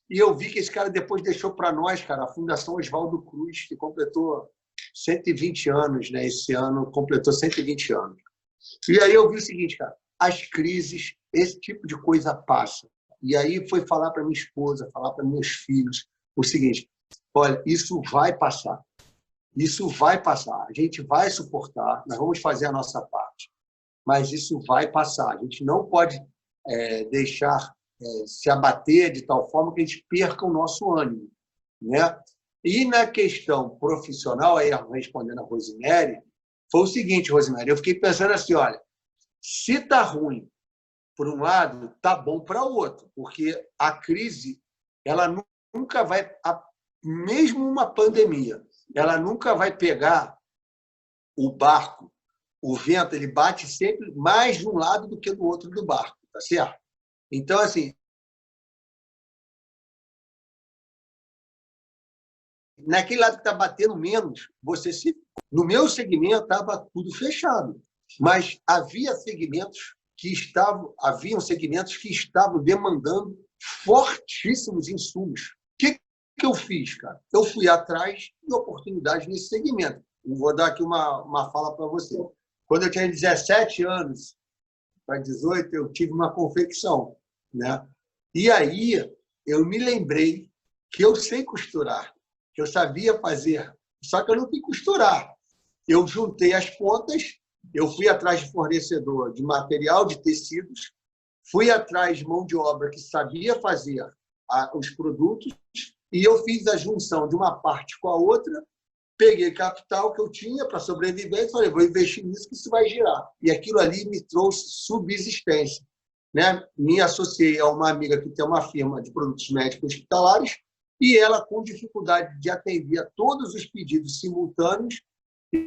E eu vi que esse cara depois deixou para nós, cara, a Fundação Oswaldo Cruz, que completou 120 anos, né? Esse ano completou 120 anos. E aí eu vi o seguinte, cara, as crises, esse tipo de coisa passa. E aí foi falar para minha esposa, falar para meus filhos o seguinte, olha, isso vai passar. Isso vai passar. A gente vai suportar, nós vamos fazer a nossa parte. Mas isso vai passar. A gente não pode deixar se abater de tal forma que a gente perca o nosso ânimo, né? E na questão profissional, aí respondendo a Rosemary, foi o seguinte, Rosemary, eu fiquei pensando assim, olha, se está ruim por um lado, está bom para o outro, porque a crise, ela nunca vai, mesmo uma pandemia, ela nunca vai pegar o barco, o vento, ele bate sempre mais de um lado do que do outro do barco, tá certo? Então, assim, naquele lado que está batendo menos, no meu segmento estava tudo fechado, mas haviam segmentos que estavam demandando fortíssimos insumos. O que eu fiz, cara? Eu fui atrás de oportunidades nesse segmento. Vou dar aqui uma fala para você. Quando eu tinha 17 anos, para 18, eu tive uma confecção, né? E aí eu me lembrei que eu sei costurar, que eu sabia fazer, só que eu não sei costurar. Eu juntei as pontas, eu fui atrás de fornecedor de material, de tecidos, fui atrás de mão de obra que sabia fazer os produtos e eu fiz a junção de uma parte com a outra, peguei capital que eu tinha para sobreviver e falei, vou investir nisso que isso vai girar. E aquilo ali me trouxe subsistência, né? Me associei a uma amiga que tem uma firma de produtos médicos hospitalares e ela, com dificuldade de atender a todos os pedidos simultâneos,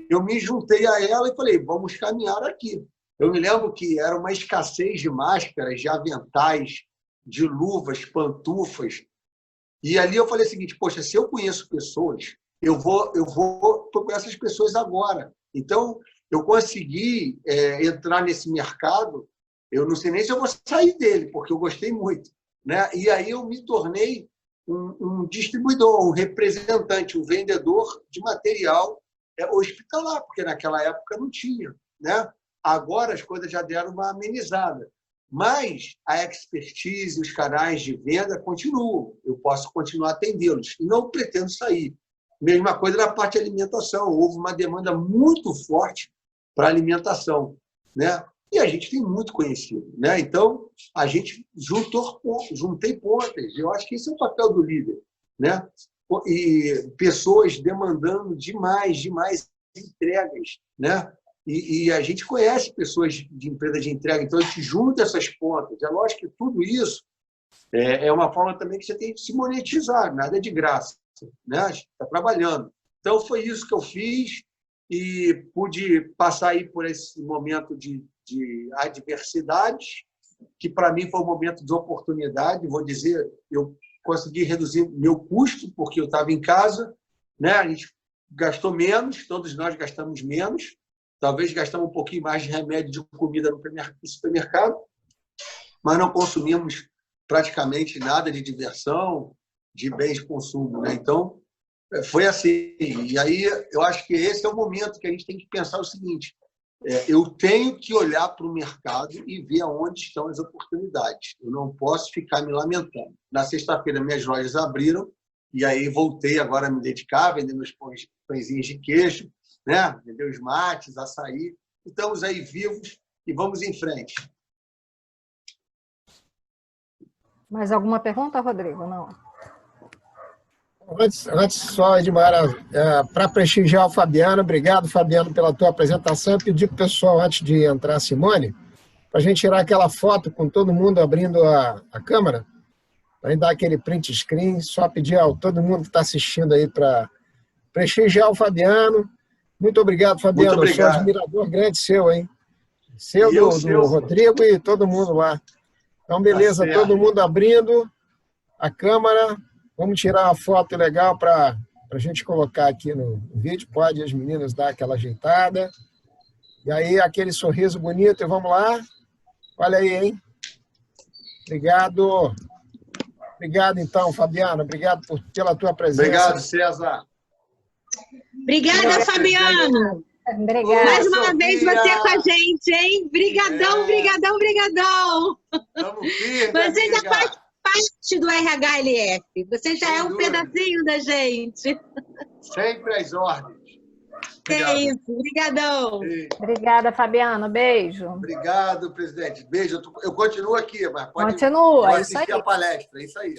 eu me juntei a ela e falei, vamos caminhar aqui. Eu me lembro que era uma escassez de máscaras, de aventais, de luvas, pantufas. E ali eu falei o seguinte, poxa, se eu conheço pessoas, eu vou procurar essas pessoas agora. Então, eu consegui entrar nesse mercado, eu não sei nem se eu vou sair dele, porque eu gostei muito, né? E aí eu me tornei um distribuidor, um representante, um vendedor de material hospitalar, porque naquela época não tinha, né? Agora as coisas já deram uma amenizada. Mas a expertise, os canais de venda continuam. Eu posso continuar a atendê-los. E não pretendo sair. Mesma coisa na parte de alimentação. Houve uma demanda muito forte para alimentação, né? E a gente tem muito conhecido, né? Então, a gente juntei pontas. Eu acho que esse é o papel do líder, né? E pessoas demandando demais entregas, né? E a gente conhece pessoas de empresa de entrega, então a gente junta essas pontas. É lógico que tudo isso é uma forma também que você tem de se monetizar, nada é de graça, né? A gente está trabalhando. Então, foi isso que eu fiz e pude passar aí por esse momento de adversidade, que para mim foi um momento de oportunidade. Vou dizer, eu consegui reduzir meu custo, porque eu estava em casa, né? A gente gastou menos, todos nós gastamos menos, talvez gastamos um pouquinho mais de remédio de comida no supermercado, mas não consumimos praticamente nada de diversão, de bens de consumo, né? Então, foi assim. E aí, eu acho que esse é o momento que a gente tem que pensar o seguinte: eu tenho que olhar para o mercado e ver aonde estão as oportunidades. Eu não posso ficar me lamentando. Na sexta-feira, minhas lojas abriram e aí voltei agora a me dedicar, vender meus pãezinhos de queijo, né? Vender os mates, açaí. Estamos aí vivos e vamos em frente. Mais alguma pergunta, Rodrigo? Não. Antes só, Edmara, para prestigiar o Fabiano, obrigado, Fabiano, pela tua apresentação. Eu pedi para o pessoal, antes de entrar, Simone, para a gente tirar aquela foto com todo mundo abrindo a câmera, para a gente dar aquele print screen. Só pedir a todo mundo que está assistindo aí para prestigiar o Fabiano. Muito obrigado, Fabiano. Muito obrigado. Eu sou admirador grande seu, hein? Seu, do Rodrigo e todo mundo lá. Então, beleza, Tá todo mundo abrindo a câmera. Vamos tirar uma foto legal para a gente colocar aqui no vídeo. Pode as meninas dar aquela ajeitada. E aí, aquele sorriso bonito. E vamos lá. Olha aí, hein? Obrigado. Obrigado, então, Fabiano. Obrigado pela tua presença. Obrigado, César. Obrigada, Fabiano. Obrigada. Mais uma vez você com a gente, hein? Brigadão, brigadão, brigadão. Estamos firmes, Você já amiga. faz parte do RHLF. Você já Sem é um dúvida. pedacinho da gente. Sempre às ordens. É isso. Brigadão. Obrigada, Fabiano. Beijo. Obrigado, presidente. Beijo. Eu continuo aqui, mas pode Continua, isso assistir aí. a palestra. É isso aí.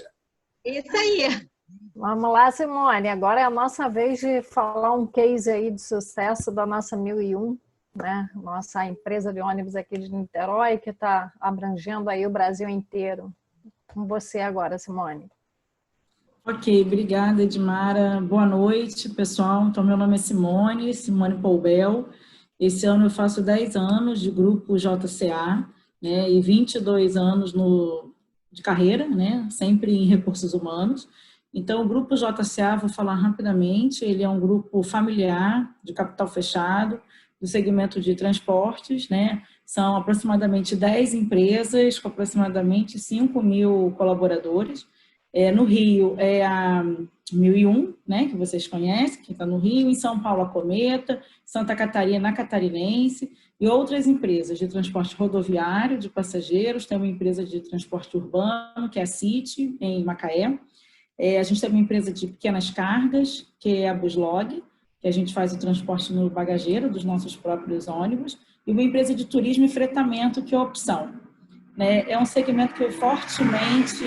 Isso aí. Vamos lá, Simone. Agora é a nossa vez de falar um case aí de sucesso da nossa 1001, né? Nossa empresa de ônibus aqui de Niterói, que está abrangendo aí o Brasil inteiro. Com você agora, Simone. Ok, obrigada, Edmara. Boa noite, pessoal. Então, meu nome é Simone Poubel. Esse ano eu faço 10 anos de grupo JCA, né, e 22 anos de carreira, né, sempre em recursos humanos. Então, o grupo JCA, vou falar rapidamente, ele é um grupo familiar, de capital fechado, do segmento de transportes, né? São aproximadamente 10 empresas, com aproximadamente 5.000 colaboradores. No Rio é a 1001, né, que vocês conhecem, que está no Rio, em São Paulo a Cometa, Santa Catarina a Catarinense, e outras empresas de transporte rodoviário, de passageiros. Tem uma empresa de transporte urbano, que é a City, em Macaé. A gente tem uma empresa de pequenas cargas, que é a Buslog, que a gente faz o transporte no bagageiro dos nossos próprios ônibus, e uma empresa de turismo e fretamento, que é a Opção. É um segmento que foi fortemente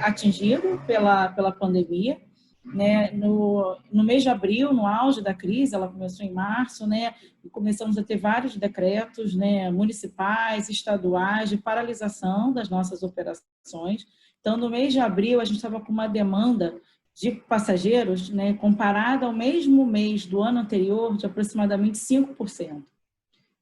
atingido pela pandemia. Né? No mês de abril, no auge da crise, ela começou em março, né? E começamos a ter vários decretos, né, municipais, estaduais, de paralisação das nossas operações. Então, no mês de abril, a gente estava com uma demanda de passageiros, né, comparada ao mesmo mês do ano anterior, de aproximadamente 5%.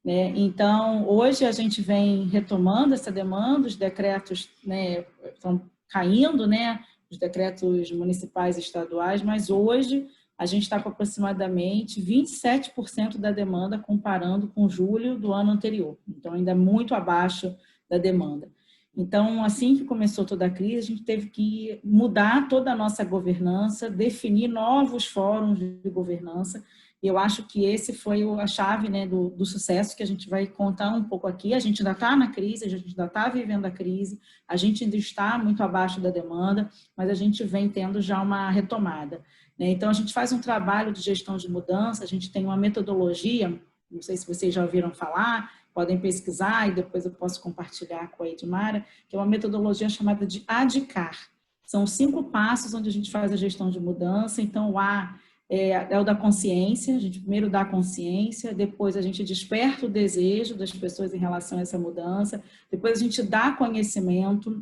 Né? Então, hoje a gente vem retomando essa demanda, os decretos, né, estão caindo, né, os decretos municipais e estaduais, mas hoje a gente está com aproximadamente 27% da demanda comparando com julho do ano anterior. Então, ainda muito abaixo da demanda. Então, assim que começou toda a crise, a gente teve que mudar toda a nossa governança, definir novos fóruns de governança, e E eu acho que esse foi a chave, né, do sucesso que a gente vai contar um pouco aqui. A gente ainda está na crise, a gente ainda está vivendo a crise, a gente ainda está muito abaixo da demanda, mas a gente vem tendo já uma retomada, né? Então, a gente faz um trabalho de gestão de mudança, a gente tem uma metodologia, não sei se vocês já ouviram falar, podem pesquisar e depois eu posso compartilhar com a Edmara, que é uma metodologia chamada de ADCAR. São 5 passos onde a gente faz a gestão de mudança. Então, o A é o da consciência, a gente primeiro dá a consciência, depois a gente desperta o desejo das pessoas em relação a essa mudança, depois a gente dá conhecimento,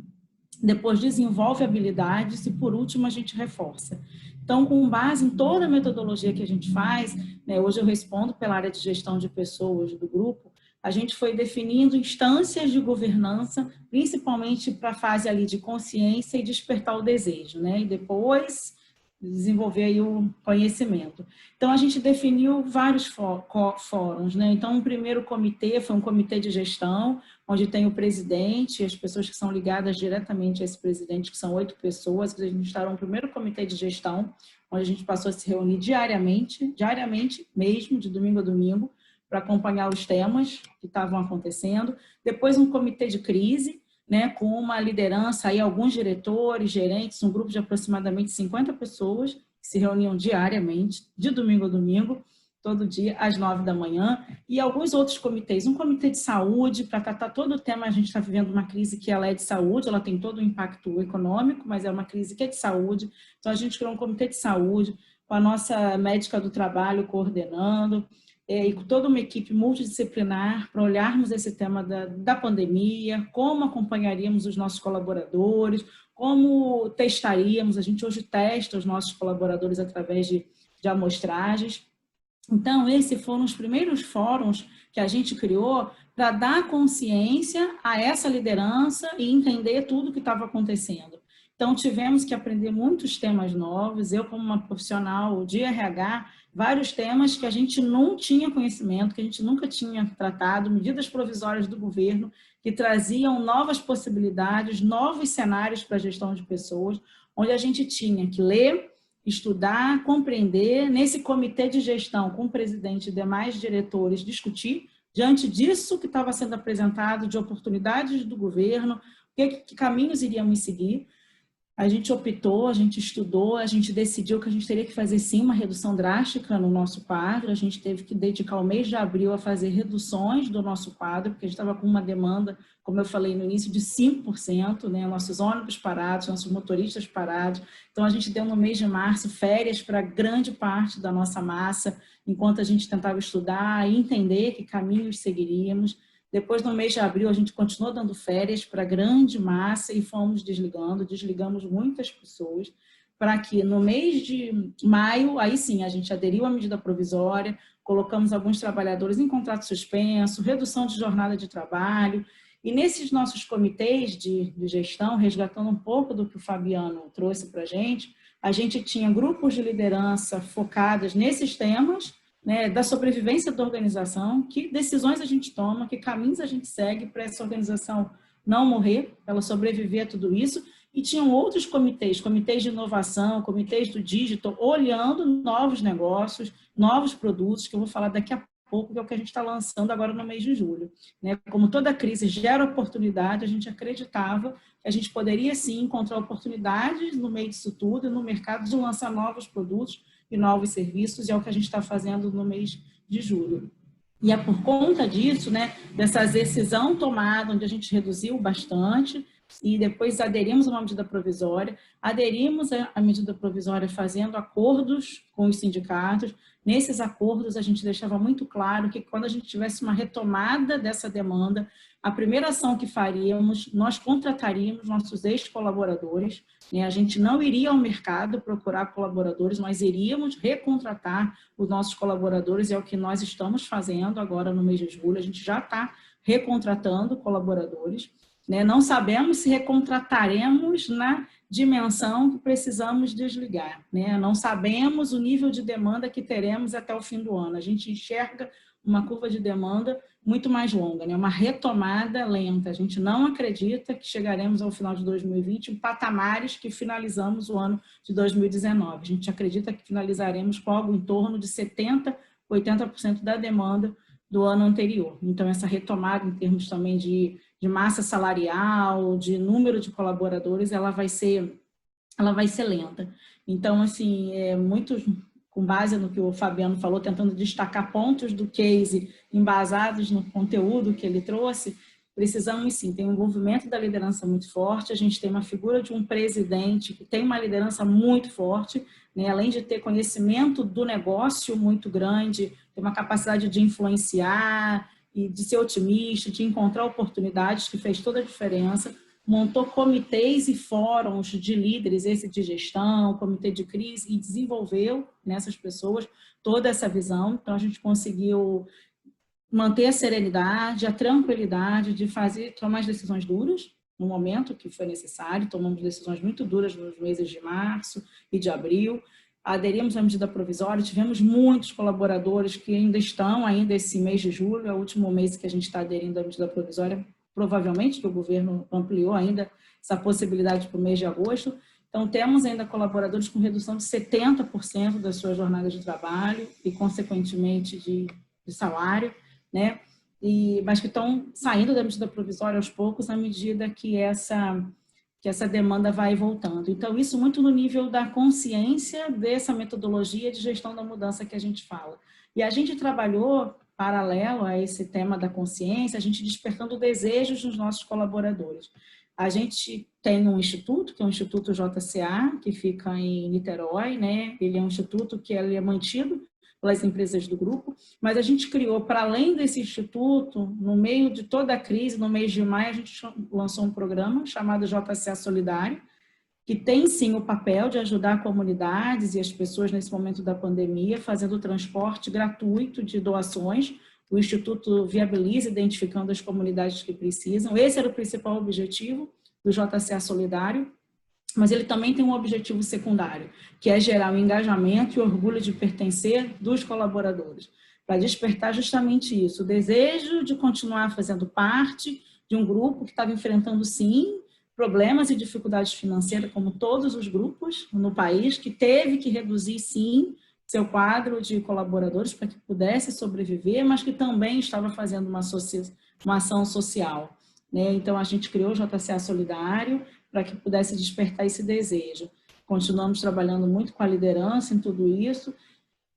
depois desenvolve habilidades e, por último, a gente reforça. Então, com base em toda a metodologia que a gente faz, né, hoje eu respondo pela área de gestão de pessoas do grupo, a gente foi definindo instâncias de governança, principalmente para a fase ali de consciência e despertar o desejo, né? E depois desenvolver aí o conhecimento. Então, a gente definiu vários fóruns, né? Então, o primeiro comitê foi um comitê de gestão, onde tem o presidente e as pessoas que são ligadas diretamente a esse presidente, que são 8 pessoas. A gente instalou um primeiro comitê de gestão, onde a gente passou a se reunir diariamente mesmo, de domingo a domingo, para acompanhar os temas que estavam acontecendo. Depois, um comitê de crise, né, com uma liderança, aí alguns diretores, gerentes, um grupo de aproximadamente 50 pessoas, que se reuniam diariamente, de domingo a domingo, todo dia, às 9 da manhã, e alguns outros comitês. Um comitê de saúde, para tratar todo o tema. A gente está vivendo uma crise que ela é de saúde, ela tem todo o impacto econômico, mas é uma crise que é de saúde. Então, a gente criou um comitê de saúde, com a nossa médica do trabalho coordenando, e com toda uma equipe multidisciplinar para olharmos esse tema da pandemia, como acompanharíamos os nossos colaboradores, como testaríamos. A gente hoje testa os nossos colaboradores através de amostragens. Então, esses foram os primeiros fóruns que a gente criou para dar consciência a essa liderança e entender tudo o que estava acontecendo. Então, tivemos que aprender muitos temas novos. Eu, como uma profissional de RH, vários temas que a gente não tinha conhecimento, que a gente nunca tinha tratado, medidas provisórias do governo que traziam novas possibilidades, novos cenários para a gestão de pessoas, onde a gente tinha que ler, estudar, compreender, nesse comitê de gestão com o presidente e demais diretores, discutir, diante disso que estava sendo apresentado, de oportunidades do governo, que caminhos iríamos seguir. A gente optou, a gente estudou, a gente decidiu que a gente teria que fazer sim uma redução drástica no nosso quadro. A gente teve que dedicar o mês de abril a fazer reduções do nosso quadro, porque a gente estava com uma demanda, como eu falei no início, de 5%, né? Nossos ônibus parados, nossos motoristas parados. Então, a gente deu no mês de março férias para grande parte da nossa massa, enquanto a gente tentava estudar e entender que caminhos seguiríamos. Depois, no mês de abril, a gente continuou dando férias para a grande massa e fomos desligamos muitas pessoas, para que no mês de maio, aí sim, a gente aderiu à medida provisória, colocamos alguns trabalhadores em contrato suspenso, redução de jornada de trabalho, e nesses nossos comitês de gestão, resgatando um pouco do que o Fabiano trouxe para a gente tinha grupos de liderança focadas nesses temas, né, da sobrevivência da organização, que decisões a gente toma, que caminhos a gente segue para essa organização não morrer, ela sobreviver a tudo isso. E tinham outros comitês de inovação, comitês do digital, olhando novos negócios, novos produtos, que eu vou falar daqui a pouco, que é o que a gente está lançando agora no mês de julho. Né? Como toda crise gera oportunidade, a gente acreditava que a gente poderia sim encontrar oportunidades no meio disso tudo, no mercado, de lançar novos produtos e novos serviços, e é o que a gente está fazendo no mês de julho. E é por conta disso, né, dessa decisão tomada, onde a gente reduziu bastante, e depois aderimos a uma medida provisória, aderimos à medida provisória fazendo acordos com os sindicatos. Nesses acordos, a gente deixava muito claro que quando a gente tivesse uma retomada dessa demanda, a primeira ação que faríamos, nós contrataríamos nossos ex-colaboradores, né? A gente não iria ao mercado procurar colaboradores, nós iríamos recontratar os nossos colaboradores, é o que nós estamos fazendo agora no mês de julho, a gente já está recontratando colaboradores, né? Não sabemos se recontrataremos na dimensão que precisamos desligar, né? Não sabemos o nível de demanda que teremos até o fim do ano. A gente enxerga uma curva de demanda muito mais longa, né? Uma retomada lenta. A gente não acredita que chegaremos ao final de 2020 em patamares que finalizamos o ano de 2019. A gente acredita que finalizaremos com algo em torno de 70% 80% da demanda do ano anterior. Então, essa retomada em termos também de massa salarial, de número de colaboradores, ela vai ser lenta. Então, assim, com base no que o Fabiano falou, tentando destacar pontos do case embasados no conteúdo que ele trouxe, precisamos sim, tem um envolvimento da liderança muito forte, a gente tem uma figura de um presidente que tem uma liderança muito forte, né? Além de ter conhecimento do negócio muito grande, tem uma capacidade de influenciar e de ser otimista, de encontrar oportunidades, que fez toda a diferença, montou comitês e fóruns de líderes, esse de gestão, comitê de crise, e desenvolveu nessas pessoas toda essa visão. Então, a gente conseguiu manter a serenidade, a tranquilidade de tomar as decisões duras no momento que foi necessário. Tomamos decisões muito duras nos meses de março e de abril. Aderimos à medida provisória, tivemos muitos colaboradores que ainda estão, esse mês de julho, é o último mês que a gente está aderindo à medida provisória, provavelmente que o governo ampliou ainda essa possibilidade para o mês de agosto. Então, temos ainda colaboradores com redução de 70% das suas jornadas de trabalho e, consequentemente, de salário, né? Mas que estão saindo da medida provisória aos poucos à medida que essa demanda vai voltando. Então, isso muito no nível da consciência dessa metodologia de gestão da mudança que a gente fala. E a gente trabalhou, paralelo a esse tema da consciência, a gente despertando desejos dos nossos colaboradores. A gente tem um instituto, que é o Instituto JCA, que fica em Niterói, né? Ele é um instituto que ele é mantido pelas empresas do grupo, mas a gente criou, para além desse instituto, no meio de toda a crise, no mês de maio, a gente lançou um programa chamado JCA Solidário, que tem sim o papel de ajudar comunidades e as pessoas nesse momento da pandemia, fazendo o transporte gratuito de doações. O Instituto viabiliza, identificando as comunidades que precisam. Esse era o principal objetivo do JCA Solidário, mas ele também tem um objetivo secundário, que é gerar o engajamento e o orgulho de pertencer dos colaboradores, para despertar justamente isso, o desejo de continuar fazendo parte de um grupo que estava enfrentando, sim, problemas e dificuldades financeiras, como todos os grupos no país, que teve que reduzir, sim, seu quadro de colaboradores para que pudesse sobreviver, mas que também estava fazendo uma ação social, né? Então, a gente criou o JCA Solidário para que pudesse despertar esse desejo. Continuamos trabalhando muito com a liderança em tudo isso.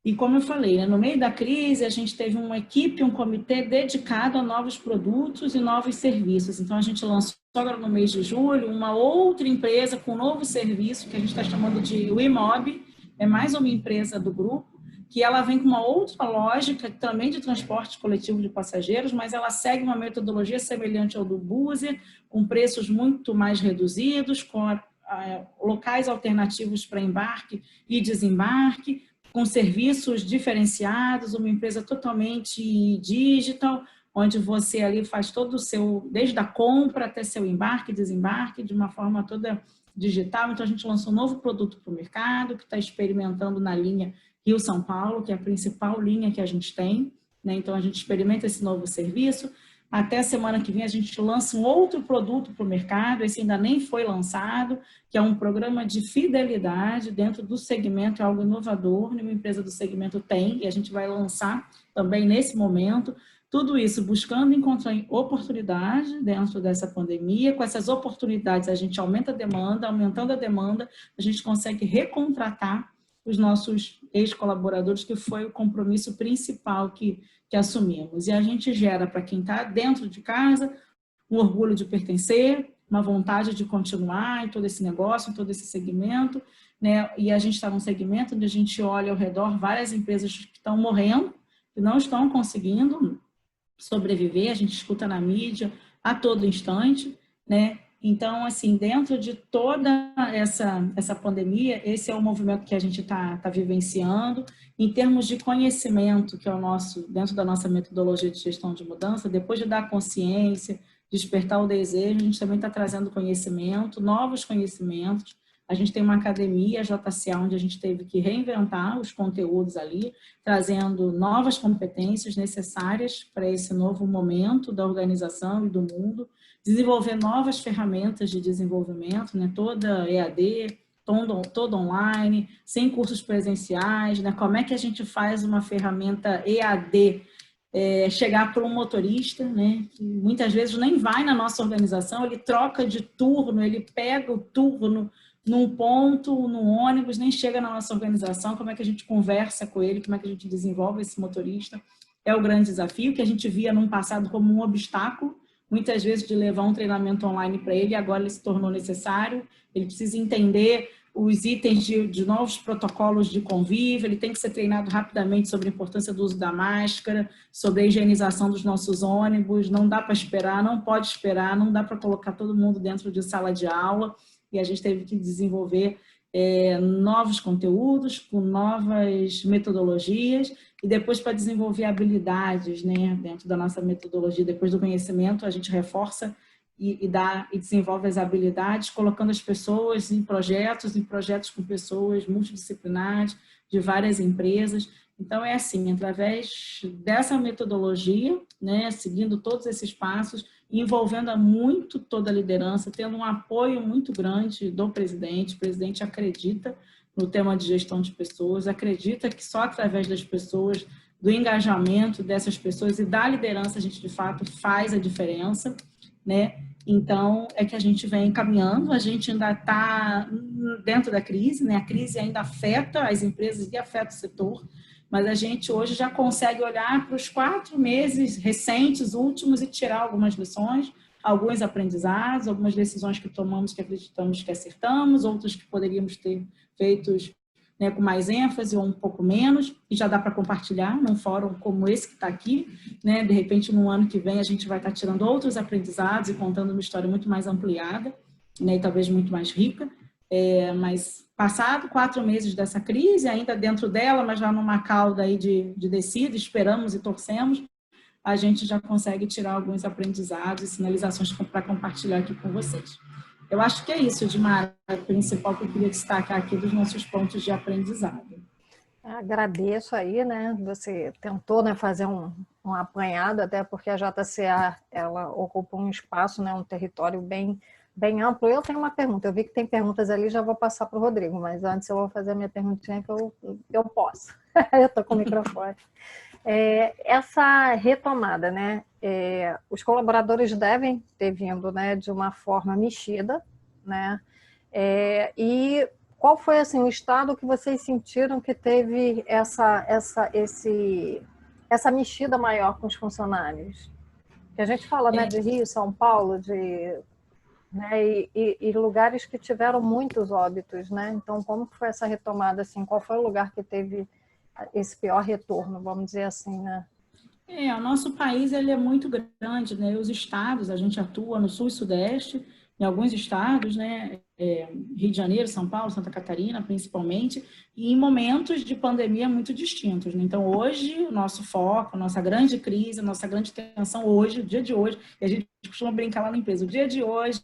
E como eu falei, né, no meio da crise, a gente teve uma equipe, um comitê dedicado a novos produtos e novos serviços. Então, a gente lançou agora no mês de julho uma outra empresa com um novo serviço, que a gente está chamando de WeMob, é mais uma empresa do grupo, que ela vem com uma outra lógica também de transporte coletivo de passageiros, mas ela segue uma metodologia semelhante ao do Buser, com preços muito mais reduzidos, com locais alternativos para embarque e desembarque, com serviços diferenciados, uma empresa totalmente digital, onde você ali faz todo o seu, desde a compra até seu embarque e desembarque, de uma forma toda digital. Então, a gente lançou um novo produto para o mercado, que está experimentando na linha Rio-São Paulo, que é a principal linha que a gente tem, né? Então, a gente experimenta esse novo serviço. Até a semana que vem, a gente lança um outro produto para o mercado, esse ainda nem foi lançado, que é um programa de fidelidade dentro do segmento, é algo inovador, nenhuma empresa do segmento tem, e a gente vai lançar também nesse momento. Tudo isso buscando encontrar oportunidade dentro dessa pandemia. Com essas oportunidades, a gente aumenta a demanda, aumentando a demanda, a gente consegue recontratar os nossos ex-colaboradores, que foi o compromisso principal que assumimos. E a gente gera para quem está dentro de casa um orgulho de pertencer, uma vontade de continuar em todo esse negócio, em todo esse segmento, né? E a gente está num segmento onde a gente olha ao redor várias empresas que estão morrendo, que não estão conseguindo sobreviver, a gente escuta na mídia a todo instante, né? Então, assim, dentro de toda essa pandemia, esse é o movimento que a gente está vivenciando. Em termos de conhecimento, que é o nosso, dentro da nossa metodologia de gestão de mudança, depois de dar consciência, despertar o desejo, a gente também está trazendo conhecimento, novos conhecimentos. A gente tem uma academia, JCA, onde a gente teve que reinventar os conteúdos ali, trazendo novas competências necessárias para esse novo momento da organização e do mundo, desenvolver novas ferramentas de desenvolvimento, né? Toda EAD, todo online, sem cursos presenciais, né? Como é que a gente faz uma ferramenta EAD chegar para um motorista, né? Que muitas vezes nem vai na nossa organização, ele troca de turno, ele pega o turno num ponto, no ônibus, nem chega na nossa organização, como é que a gente conversa com ele, como é que a gente desenvolve esse motorista, é o grande desafio que a gente via no passado como um obstáculo, muitas vezes de levar um treinamento online para ele, agora ele se tornou necessário, ele precisa entender os itens de novos protocolos de convívio, ele tem que ser treinado rapidamente sobre a importância do uso da máscara, sobre a higienização dos nossos ônibus, não dá para esperar, não pode esperar, não dá para colocar todo mundo dentro de sala de aula, e a gente teve que desenvolver novos conteúdos, com novas metodologias, e depois para desenvolver habilidades, né, dentro da nossa metodologia, depois do conhecimento, a gente reforça e desenvolve as habilidades, colocando as pessoas em projetos com pessoas multidisciplinares, de várias empresas. Então, é assim, através dessa metodologia, né, seguindo todos esses passos, envolvendo muito toda a liderança, tendo um apoio muito grande do presidente. O presidente acredita no tema de gestão de pessoas, acredita que só através das pessoas, do engajamento dessas pessoas e da liderança, a gente, de fato, faz a diferença, né? Então, é que a gente vem caminhando, a gente ainda está dentro da crise, né? A crise ainda afeta as empresas e afeta o setor, mas a gente hoje já consegue olhar para os 4 meses recentes, últimos, e tirar algumas lições, alguns aprendizados, algumas decisões que tomamos que acreditamos que acertamos, outras que poderíamos ter feitos, né, com mais ênfase ou um pouco menos, e já dá para compartilhar num fórum como esse que está aqui, né? De repente, no ano que vem, a gente vai estar tirando outros aprendizados e contando uma história muito mais ampliada, né, e talvez muito mais rica, mas passado 4 meses dessa crise, ainda dentro dela, mas já numa cauda aí de descida, esperamos e torcemos, a gente já consegue tirar alguns aprendizados e sinalizações para compartilhar aqui com vocês. Eu acho que é isso, Edmara, o principal que eu queria destacar aqui dos nossos pontos de aprendizado. Agradeço aí, né? Você tentou, né, fazer um apanhado, até porque a JCA, ela ocupa um espaço, né, um território bem amplo. Eu tenho uma pergunta, eu vi que tem perguntas ali, já vou passar para o Rodrigo, mas antes eu vou fazer a minha perguntinha que eu posso. Eu estou com o microfone. Essa retomada, né? Os colaboradores devem ter vindo, né, de uma forma mexida, né? E qual foi, assim, o estado que vocês sentiram que teve essa mexida maior com os funcionários? Que a gente fala, né, de Rio, São Paulo, né, e lugares que tiveram muitos óbitos, né? Então, como foi essa retomada, assim? Qual foi o lugar que teve esse pior retorno, vamos dizer assim, né? O nosso país, ele é muito grande, né? Os estados, a gente atua no sul e sudeste, em alguns estados, né? Rio de Janeiro, São Paulo, Santa Catarina, principalmente, e em momentos de pandemia muito distintos, né? Então, hoje, o nosso foco, a nossa grande crise, a nossa grande tensão hoje, o dia de hoje, e a gente costuma brincar lá na empresa, o dia de hoje,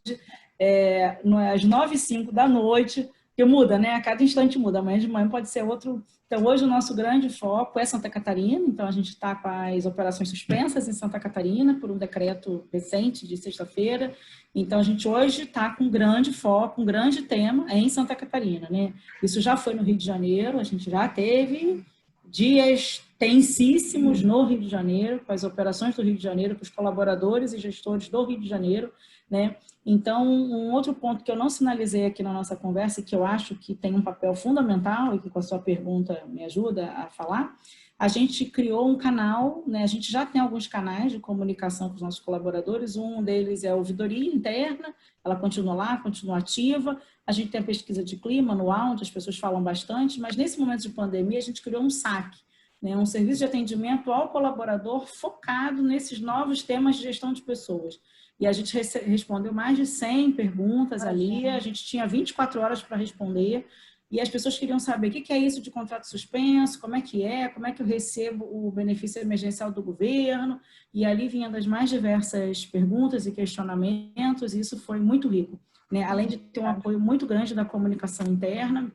às 9h05 da noite, que muda, né? A cada instante muda, amanhã de manhã pode ser outro. Então, hoje o nosso grande foco é Santa Catarina, então a gente está com as operações suspensas em Santa Catarina por um decreto recente de sexta-feira. Então, a gente hoje está com um grande foco, um grande tema em Santa Catarina, né? Isso já foi no Rio de Janeiro, a gente já teve dias tensíssimos no Rio de Janeiro, com as operações do Rio de Janeiro, com os colaboradores e gestores do Rio de Janeiro, né? Então, um outro ponto que eu não sinalizei aqui na nossa conversa e que eu acho que tem um papel fundamental e que com a sua pergunta me ajuda a falar, a gente criou um canal, né? A gente já tem alguns canais de comunicação com os nossos colaboradores, um deles é a ouvidoria interna, ela continua lá, continua ativa, a gente tem a pesquisa de clima anual, onde as pessoas falam bastante, mas nesse momento de pandemia a gente criou um SAC, né? Um serviço de atendimento ao colaborador focado nesses novos temas de gestão de pessoas. E a gente respondeu mais de 100 perguntas ali, a gente tinha 24 horas para responder, e as pessoas queriam saber o que é isso de contrato suspenso, como é que eu recebo o benefício emergencial do governo, e ali vinham das mais diversas perguntas e questionamentos, e isso foi muito rico, né? Além de ter um apoio muito grande da comunicação interna,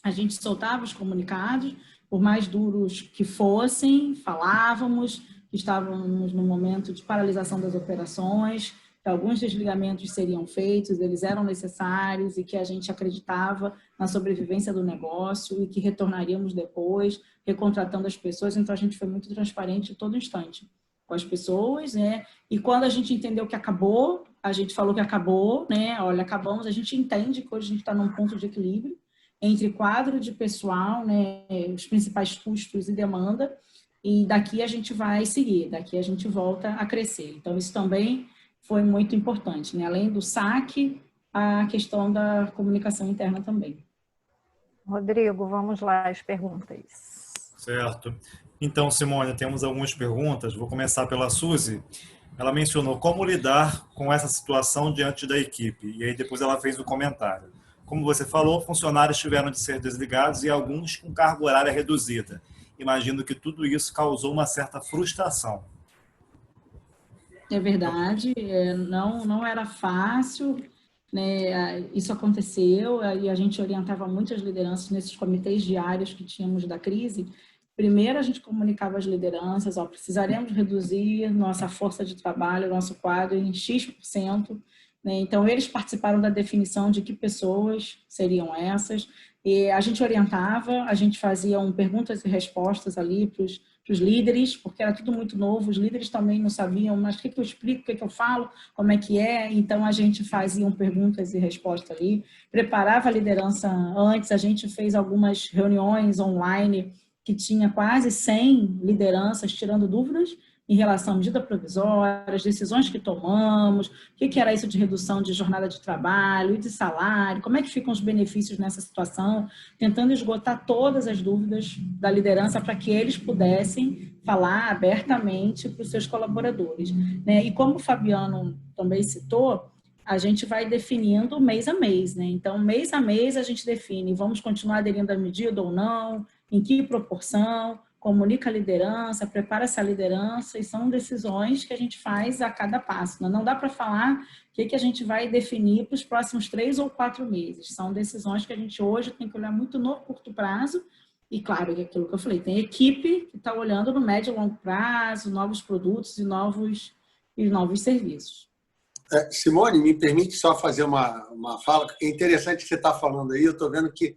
a gente soltava os comunicados, por mais duros que fossem, falávamos, estávamos no momento de paralisação das operações, que alguns desligamentos seriam feitos, eles eram necessários e que a gente acreditava na sobrevivência do negócio e que retornaríamos depois, recontratando as pessoas. Então, a gente foi muito transparente em todo instante com as pessoas, né? E quando a gente entendeu que acabou, a gente falou que acabou, né? Olha, acabamos, a gente entende que hoje a gente está num ponto de equilíbrio entre quadro de pessoal, né? Os principais custos e demanda, e daqui a gente vai seguir, daqui a gente volta a crescer. Então, isso também foi muito importante, né? Além do saque, a questão da comunicação interna também. Rodrigo, vamos lá, as perguntas. Certo. Então, Simone, temos algumas perguntas. Vou começar pela Suzy. Ela mencionou como lidar com essa situação diante da equipe. E aí depois ela fez o comentário. Como você falou, funcionários tiveram de ser desligados e alguns com carga horária reduzida. Imagino que tudo isso causou uma certa frustração. É verdade, não era fácil, né? Isso aconteceu e a gente orientava muitas lideranças nesses comitês diários que tínhamos da crise. Primeiro, a gente comunicava às lideranças, precisaremos reduzir nossa força de trabalho, nosso quadro em X%. Né? Então, eles participaram da definição de que pessoas seriam essas. E a gente orientava, a gente fazia perguntas e respostas ali para os líderes, porque era tudo muito novo, os líderes também não sabiam, mas o que eu explico, o que eu falo, como é que é, então a gente fazia perguntas e respostas ali, preparava a liderança antes, a gente fez algumas reuniões online que tinha quase 100 lideranças tirando dúvidas em relação à medida provisória, as decisões que tomamos, o que era isso de redução de jornada de trabalho e de salário, como é que ficam os benefícios nessa situação, tentando esgotar todas as dúvidas da liderança para que eles pudessem falar abertamente para os seus colaboradores. Né? E como o Fabiano também citou, a gente vai definindo mês a mês. Né? Então, mês a mês a gente define, vamos continuar aderindo à medida ou não, em que proporção, comunica a liderança, prepara essa liderança, e são decisões que a gente faz a cada passo. Não dá para falar o que a gente vai definir para os próximos 3 ou 4 meses. São decisões que a gente hoje tem que olhar muito no curto prazo, e claro, é aquilo que eu falei, tem equipe que está olhando no médio e longo prazo, novos produtos e novos serviços. Simone, me permite só fazer uma fala, que é interessante que você está falando aí, eu estou vendo que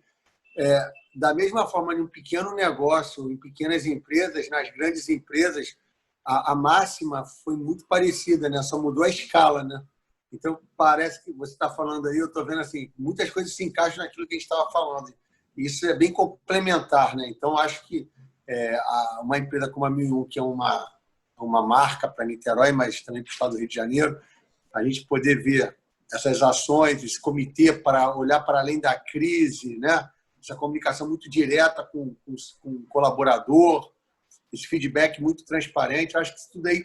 da mesma forma, em um pequeno negócio, em pequenas empresas, nas grandes empresas, a máxima foi muito parecida, né? Só mudou a escala, né? Então, parece que você está falando aí, eu estou vendo assim, muitas coisas se encaixam naquilo que a gente estava falando. E isso é bem complementar, né? Então, acho que uma empresa como a 1001, que é uma marca para Niterói, mas também para o estado do Rio de Janeiro, a gente poder ver essas ações, esse comitê para olhar para além da crise, né? Essa comunicação muito direta com o colaborador, esse feedback muito transparente. Eu acho que isso tudo aí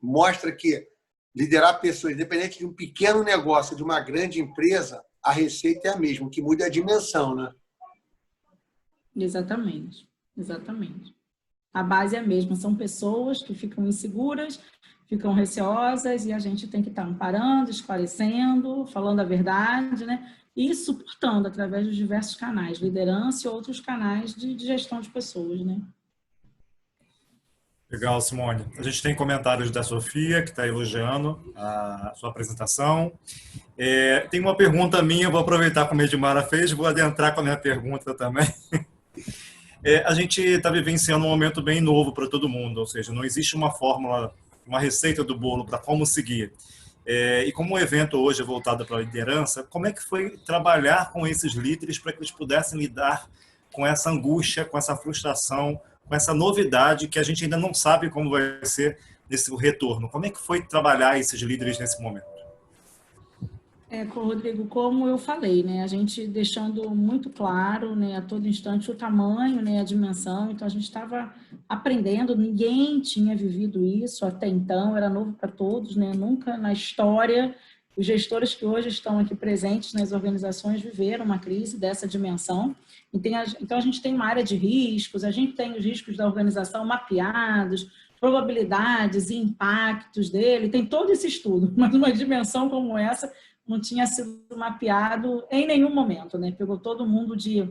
mostra que liderar pessoas, independente de um pequeno negócio, de uma grande empresa, a receita é a mesma, o que muda é a dimensão, né? Exatamente, exatamente. A base é a mesma, são pessoas que ficam inseguras, ficam receosas, e a gente tem que estar amparando, esclarecendo, falando a verdade, né? E suportando através dos diversos canais, liderança e outros canais de gestão de pessoas, né? Legal, Simone. A gente tem comentários da Sofia, que está elogiando a sua apresentação. Tem uma pergunta minha, vou aproveitar como a Edmara fez, vou adentrar com a minha pergunta também. A gente está vivenciando um momento bem novo para todo mundo, ou seja, não existe uma fórmula, uma receita do bolo para como seguir. E como o evento hoje é voltado para a liderança, como é que foi trabalhar com esses líderes para que eles pudessem lidar com essa angústia, com essa frustração, com essa novidade que a gente ainda não sabe como vai ser nesse retorno? Como é que foi trabalhar esses líderes nesse momento? Rodrigo, como eu falei, né, a gente deixando muito claro, né, a todo instante o tamanho, né, a dimensão, então a gente estava aprendendo, ninguém tinha vivido isso até então, era novo para todos, né, nunca na história, os gestores que hoje estão aqui presentes nas organizações viveram uma crise dessa dimensão, então a gente tem uma área de riscos, a gente tem os riscos da organização mapeados, probabilidades e impactos dele, tem todo esse estudo, mas uma dimensão como essa não tinha sido mapeado em nenhum momento, né? Pegou todo mundo de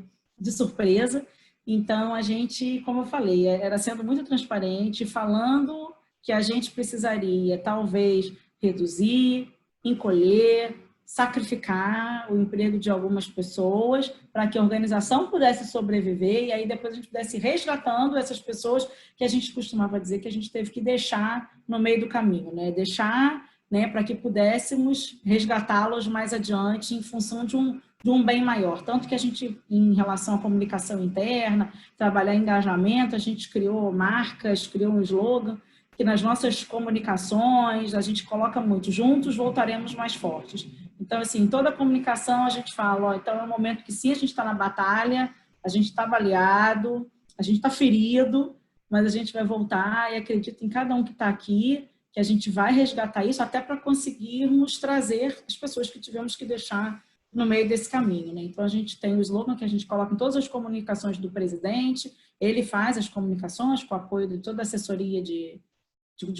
surpresa. Então, a gente, como eu falei, era sendo muito transparente, falando que a gente precisaria, talvez, reduzir, encolher, sacrificar o emprego de algumas pessoas para que a organização pudesse sobreviver e aí depois a gente pudesse ir resgatando essas pessoas que a gente costumava dizer que a gente teve que deixar no meio do caminho, né? Deixar, né, para que pudéssemos resgatá-los mais adiante em função de um bem maior. Tanto que a gente, em relação à comunicação interna, trabalhar engajamento, a gente criou marcas, criou um slogan, que nas nossas comunicações a gente coloca muito, juntos voltaremos mais fortes. Então, assim, em toda a comunicação a gente fala, ó, então é um momento que sim, a gente está na batalha, a gente está baleado, a gente está ferido, mas a gente vai voltar e acredito em cada um que está aqui, que a gente vai resgatar isso até para conseguirmos trazer as pessoas que tivemos que deixar no meio desse caminho, né? Então, a gente tem o slogan que a gente coloca em todas as comunicações do presidente, ele faz as comunicações com o apoio de toda a assessoria de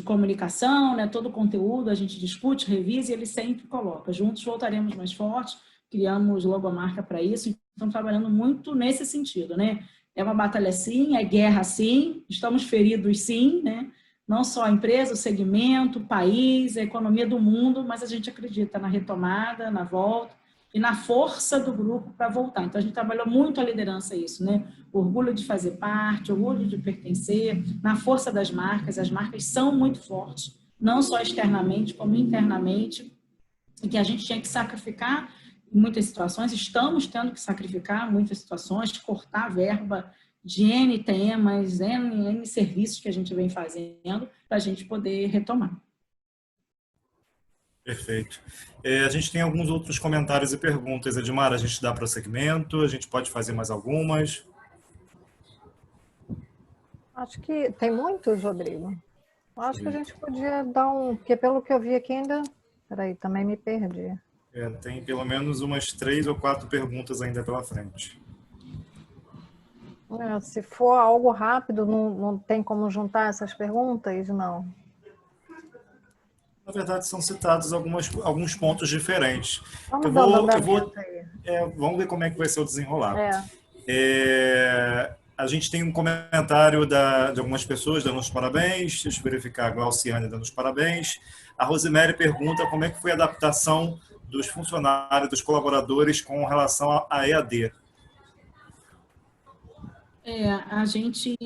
comunicação, né? Todo o conteúdo a gente discute, revisa e ele sempre coloca. Juntos voltaremos mais fortes, criamos logomarca para isso, estamos trabalhando muito nesse sentido, né? É uma batalha sim, é guerra sim, estamos feridos sim, né? Não só a empresa, o segmento, o país, a economia do mundo, mas a gente acredita na retomada, na volta e na força do grupo para voltar. Então, a gente trabalhou muito a liderança isso, né? Orgulho de fazer parte, orgulho de pertencer, na força das marcas. As marcas são muito fortes, não só externamente, como internamente, e que a gente tinha que sacrificar em muitas situações, estamos tendo que sacrificar muitas situações, cortar verba de N temas, N serviços que a gente vem fazendo, para a gente poder retomar. Perfeito. A gente tem alguns outros comentários e perguntas. Edmar, a gente dá prosseguimento, a gente pode fazer mais algumas. Acho que tem muitos, Rodrigo. Acho que a gente podia dar um... Porque pelo que eu vi aqui ainda... Peraí, também me perdi. Tem pelo menos umas 3 ou 4 perguntas ainda pela frente. Se for algo rápido, não tem como juntar essas perguntas? Não. Na verdade, são citados alguns pontos diferentes. Vamos ver como é que vai ser o desenrolar. A gente tem um comentário de algumas pessoas dando os parabéns. Deixa eu verificar, a Glauciane dando os parabéns. A Rosemary pergunta como é que foi a adaptação dos funcionários, dos colaboradores com relação à EAD. A gente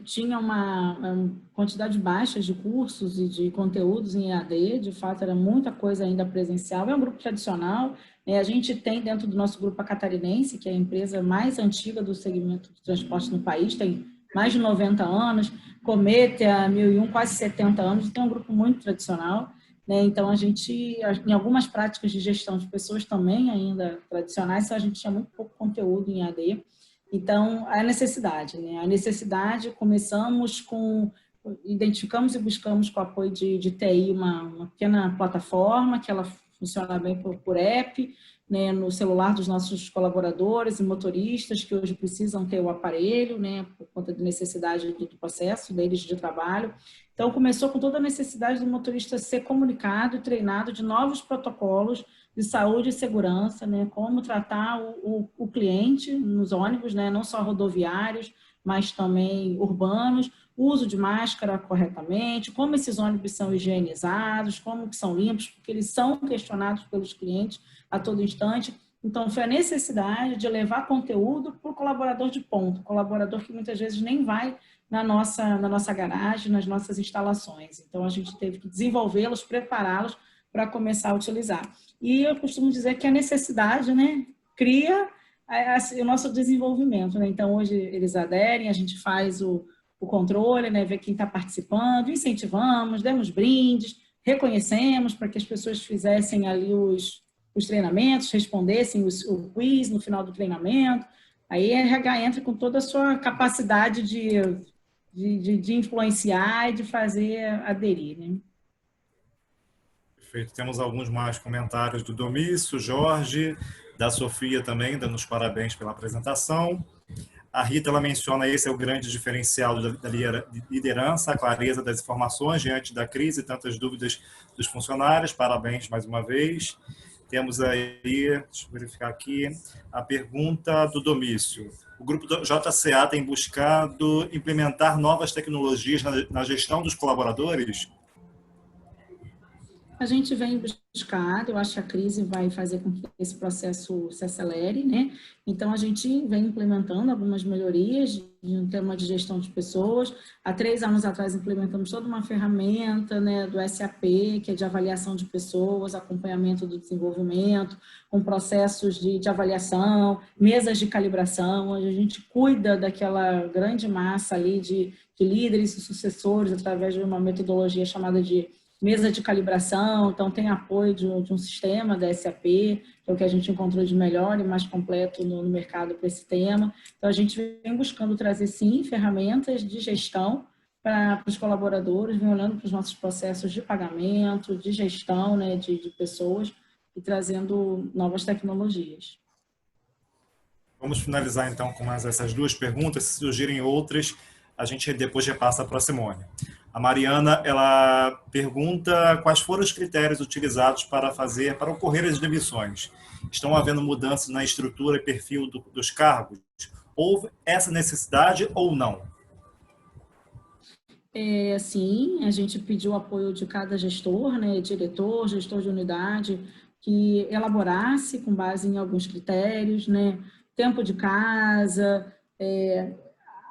tinha uma quantidade baixa de cursos e de conteúdos em EAD, de fato era muita coisa ainda presencial, é um grupo tradicional, a gente tem dentro do nosso grupo a Catarinense, que é a empresa mais antiga do segmento de transporte no país, tem mais de 90 anos, Cometa, 1001, quase 70 anos, então é um grupo muito tradicional, né? Então a gente, em algumas práticas de gestão de pessoas também ainda tradicionais, então a gente tinha muito pouco conteúdo em EAD. Então, a necessidade, né? A necessidade, identificamos e buscamos com o apoio de TI uma pequena plataforma que ela funciona bem por app, né, no celular dos nossos colaboradores e motoristas que hoje precisam ter o aparelho, né, por conta da necessidade do processo deles de trabalho. Então, começou com toda a necessidade do motorista ser comunicado e treinado de novos protocolos de saúde e segurança, né, como tratar o cliente nos ônibus, né, não só rodoviários, mas também urbanos, uso de máscara corretamente, como esses ônibus são higienizados, como que são limpos, porque eles são questionados pelos clientes a todo instante. Então, foi a necessidade de levar conteúdo para o colaborador de ponto, colaborador que muitas vezes nem vai na nossa garagem, nas nossas instalações. Então, a gente teve que desenvolvê-los, prepará-los para começar a utilizar. E eu costumo dizer que a necessidade, né, cria o nosso desenvolvimento, né? Então, hoje eles aderem, a gente faz o controle, né, ver quem está participando, incentivamos, demos brindes, reconhecemos para que as pessoas fizessem ali os treinamentos, respondessem o quiz no final do treinamento. Aí a RH entra com toda a sua capacidade de influenciar e de fazer aderir, né? Perfeito. Temos alguns mais comentários do Domício, Jorge, da Sofia também, dando os parabéns pela apresentação. A Rita, ela menciona esse é o grande diferencial da liderança, a clareza das informações diante da crise e tantas dúvidas dos funcionários. Parabéns mais uma vez. Temos aí, deixa eu verificar aqui, a pergunta do Domício. O grupo do JCA tem buscado implementar novas tecnologias na gestão dos colaboradores? A gente vem buscar, eu acho que a crise vai fazer com que esse processo se acelere, né? Então, a gente vem implementando algumas melhorias em tema de gestão de pessoas. Há 3 anos atrás, implementamos toda uma ferramenta, né, do SAP, que é de avaliação de pessoas, acompanhamento do desenvolvimento, com processos de avaliação, mesas de calibração, onde a gente cuida daquela grande massa ali de líderes e sucessores através de uma metodologia chamada de mesa de calibração. Então tem apoio de um sistema da SAP, que é o que a gente encontrou de melhor e mais completo no mercado para esse tema. Então a gente vem buscando trazer, sim, ferramentas de gestão para os colaboradores, vem olhando para os nossos processos de pagamento, de gestão, né, de pessoas, e trazendo novas tecnologias. Vamos finalizar então com mais essas 2 perguntas. Se surgirem outras, a gente depois repassa para a Simone. A Mariana, ela pergunta quais foram os critérios utilizados para ocorrer as demissões. Estão havendo mudanças na estrutura e perfil dos cargos? Houve essa necessidade ou não? Sim, a gente pediu apoio de cada gestor, né, diretor, gestor de unidade, que elaborasse com base em alguns critérios, né, tempo de casa,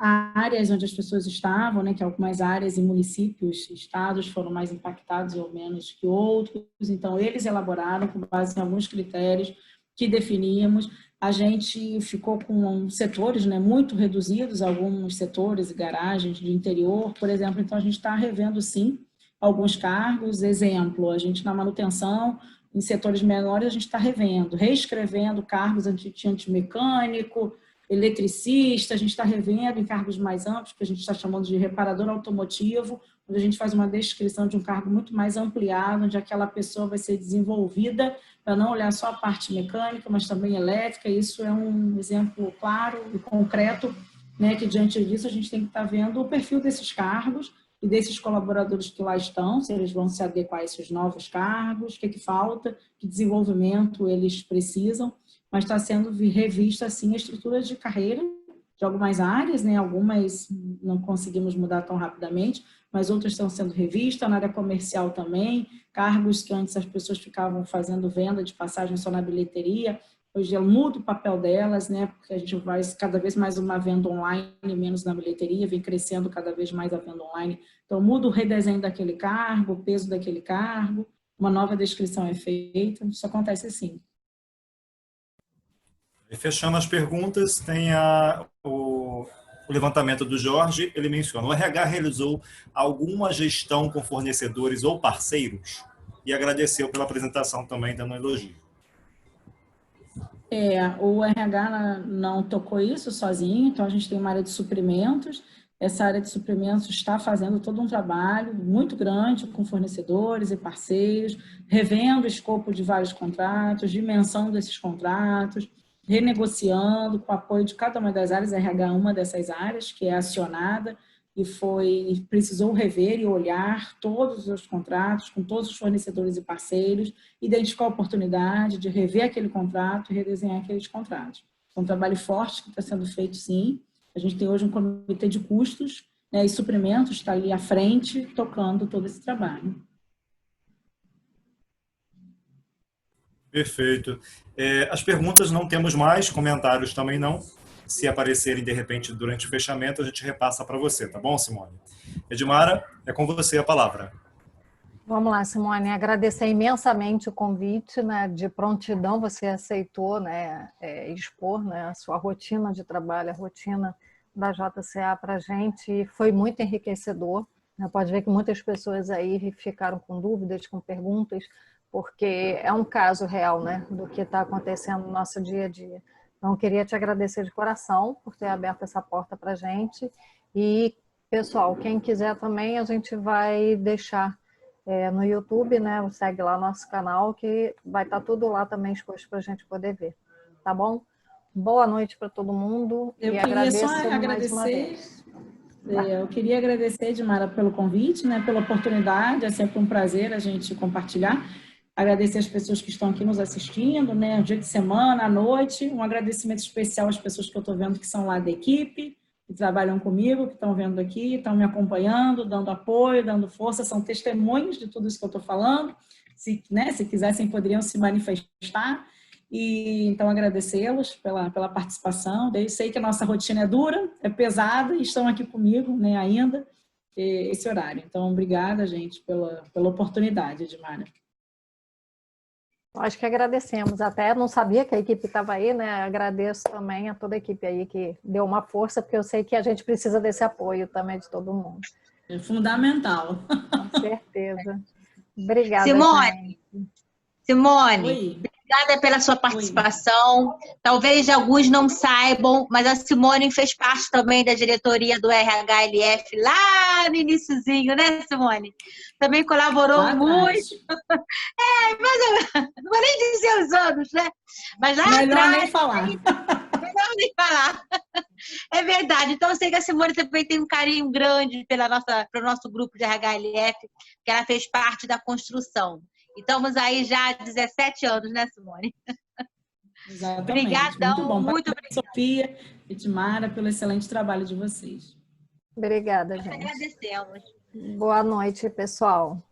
áreas onde as pessoas estavam, né, que algumas áreas e municípios, estados foram mais impactados ou menos que outros, então eles elaboraram com base em alguns critérios que definíamos. A gente ficou com setores, né, muito reduzidos, alguns setores e garagens de interior, por exemplo, então a gente está revendo, sim, alguns cargos. Exemplo, a gente na manutenção, em setores menores, a gente está revendo, reescrevendo cargos antimecânico, eletricista, a gente está revendo em cargos mais amplos, que a gente está chamando de reparador automotivo, onde a gente faz uma descrição de um cargo muito mais ampliado, onde aquela pessoa vai ser desenvolvida para não olhar só a parte mecânica, mas também elétrica. Isso é um exemplo claro e concreto, né, que diante disso a gente tem que estar vendo o perfil desses cargos e desses colaboradores que lá estão, se eles vão se adequar a esses novos cargos, o que falta, que desenvolvimento eles precisam. Mas está sendo revista, assim, a estrutura de carreira de algumas áreas, né? Algumas não conseguimos mudar tão rapidamente, mas outras estão sendo revistas, na área comercial também, cargos que antes as pessoas ficavam fazendo venda de passagem só na bilheteria, hoje muda o papel delas, né? Porque a gente vai cada vez mais uma venda online, menos na bilheteria, vem crescendo cada vez mais a venda online, então muda o redesenho daquele cargo, o peso daquele cargo, uma nova descrição é feita, isso acontece assim. E fechando as perguntas, tem o levantamento do Jorge. Ele menciona: o RH realizou alguma gestão com fornecedores ou parceiros? E agradeceu pela apresentação também, dando um elogio. O RH não tocou isso sozinho, então a gente tem uma área de suprimentos. Essa área de suprimentos está fazendo todo um trabalho muito grande com fornecedores e parceiros, revendo o escopo de vários contratos, dimensão desses contratos, renegociando com o apoio de cada uma das áreas. A RH é uma dessas áreas que é acionada e precisou rever e olhar todos os contratos com todos os fornecedores e parceiros, identificar a oportunidade de rever aquele contrato e redesenhar aqueles contratos. É um trabalho forte que está sendo feito, sim. A gente tem hoje um comitê de custos, né, e suprimentos está ali à frente, tocando todo esse trabalho. Perfeito. As perguntas não temos mais, comentários também não. Se aparecerem, de repente, durante o fechamento, a gente repassa para você, tá bom, Simone? Edmara, é com você a palavra. Vamos lá, Simone, agradecer imensamente o convite, né, de prontidão, você aceitou, né, expor, né, a sua rotina de trabalho, a rotina da JCA para a gente, foi muito enriquecedor, né, pode ver que muitas pessoas aí ficaram com dúvidas, com perguntas, porque é um caso real, né, do que está acontecendo no nosso dia a dia. Então, queria te agradecer de coração por ter aberto essa porta para a gente. E, pessoal, quem quiser também, a gente vai deixar no YouTube, né? Segue lá nosso canal, que vai estar tudo lá também exposto para a gente poder ver. Tá bom? Boa noite para todo mundo. Eu queria só agradecer. Eu queria agradecer, Edmara, pelo convite, né? Pela oportunidade. É sempre um prazer a gente compartilhar. Agradecer as pessoas que estão aqui nos assistindo, né? Dia de semana, à noite. Um agradecimento especial às pessoas que eu estou vendo que são lá da equipe, que trabalham comigo, que estão vendo aqui, estão me acompanhando, dando apoio, dando força, são testemunhos de tudo isso que eu estou falando. se quisessem, poderiam se manifestar. E então agradecê-los pela participação. Eu sei que a nossa rotina é dura, é pesada, e estão aqui comigo, né, ainda esse horário. Então, obrigada, gente, pela oportunidade, Edmara. Acho que agradecemos. Até não sabia que a equipe estava aí, né? Agradeço também a toda a equipe aí que deu uma força, porque eu sei que a gente precisa desse apoio também de todo mundo. É fundamental. Com certeza. Obrigada, Simone, Oi. obrigada pela sua participação. Oi. Talvez alguns não saibam, mas a Simone fez parte também da diretoria do RHLF lá no iniciozinho, né, Simone? Também colaborou muito. Mas não vou nem dizer os anos, né? Mas lá melhor atrás... nem falar. Melhor nem falar. É verdade. Então, eu sei que a Simone também tem um carinho grande pelo nosso grupo de RHLF, que ela fez parte da construção. E estamos aí já há 17 anos, né, Simone? Exatamente. Obrigadão, Muito bom. Muito obrigada. Sofia e Edmara, pelo excelente trabalho de vocês. Obrigada, gente. Agradecemos. Boa noite, pessoal.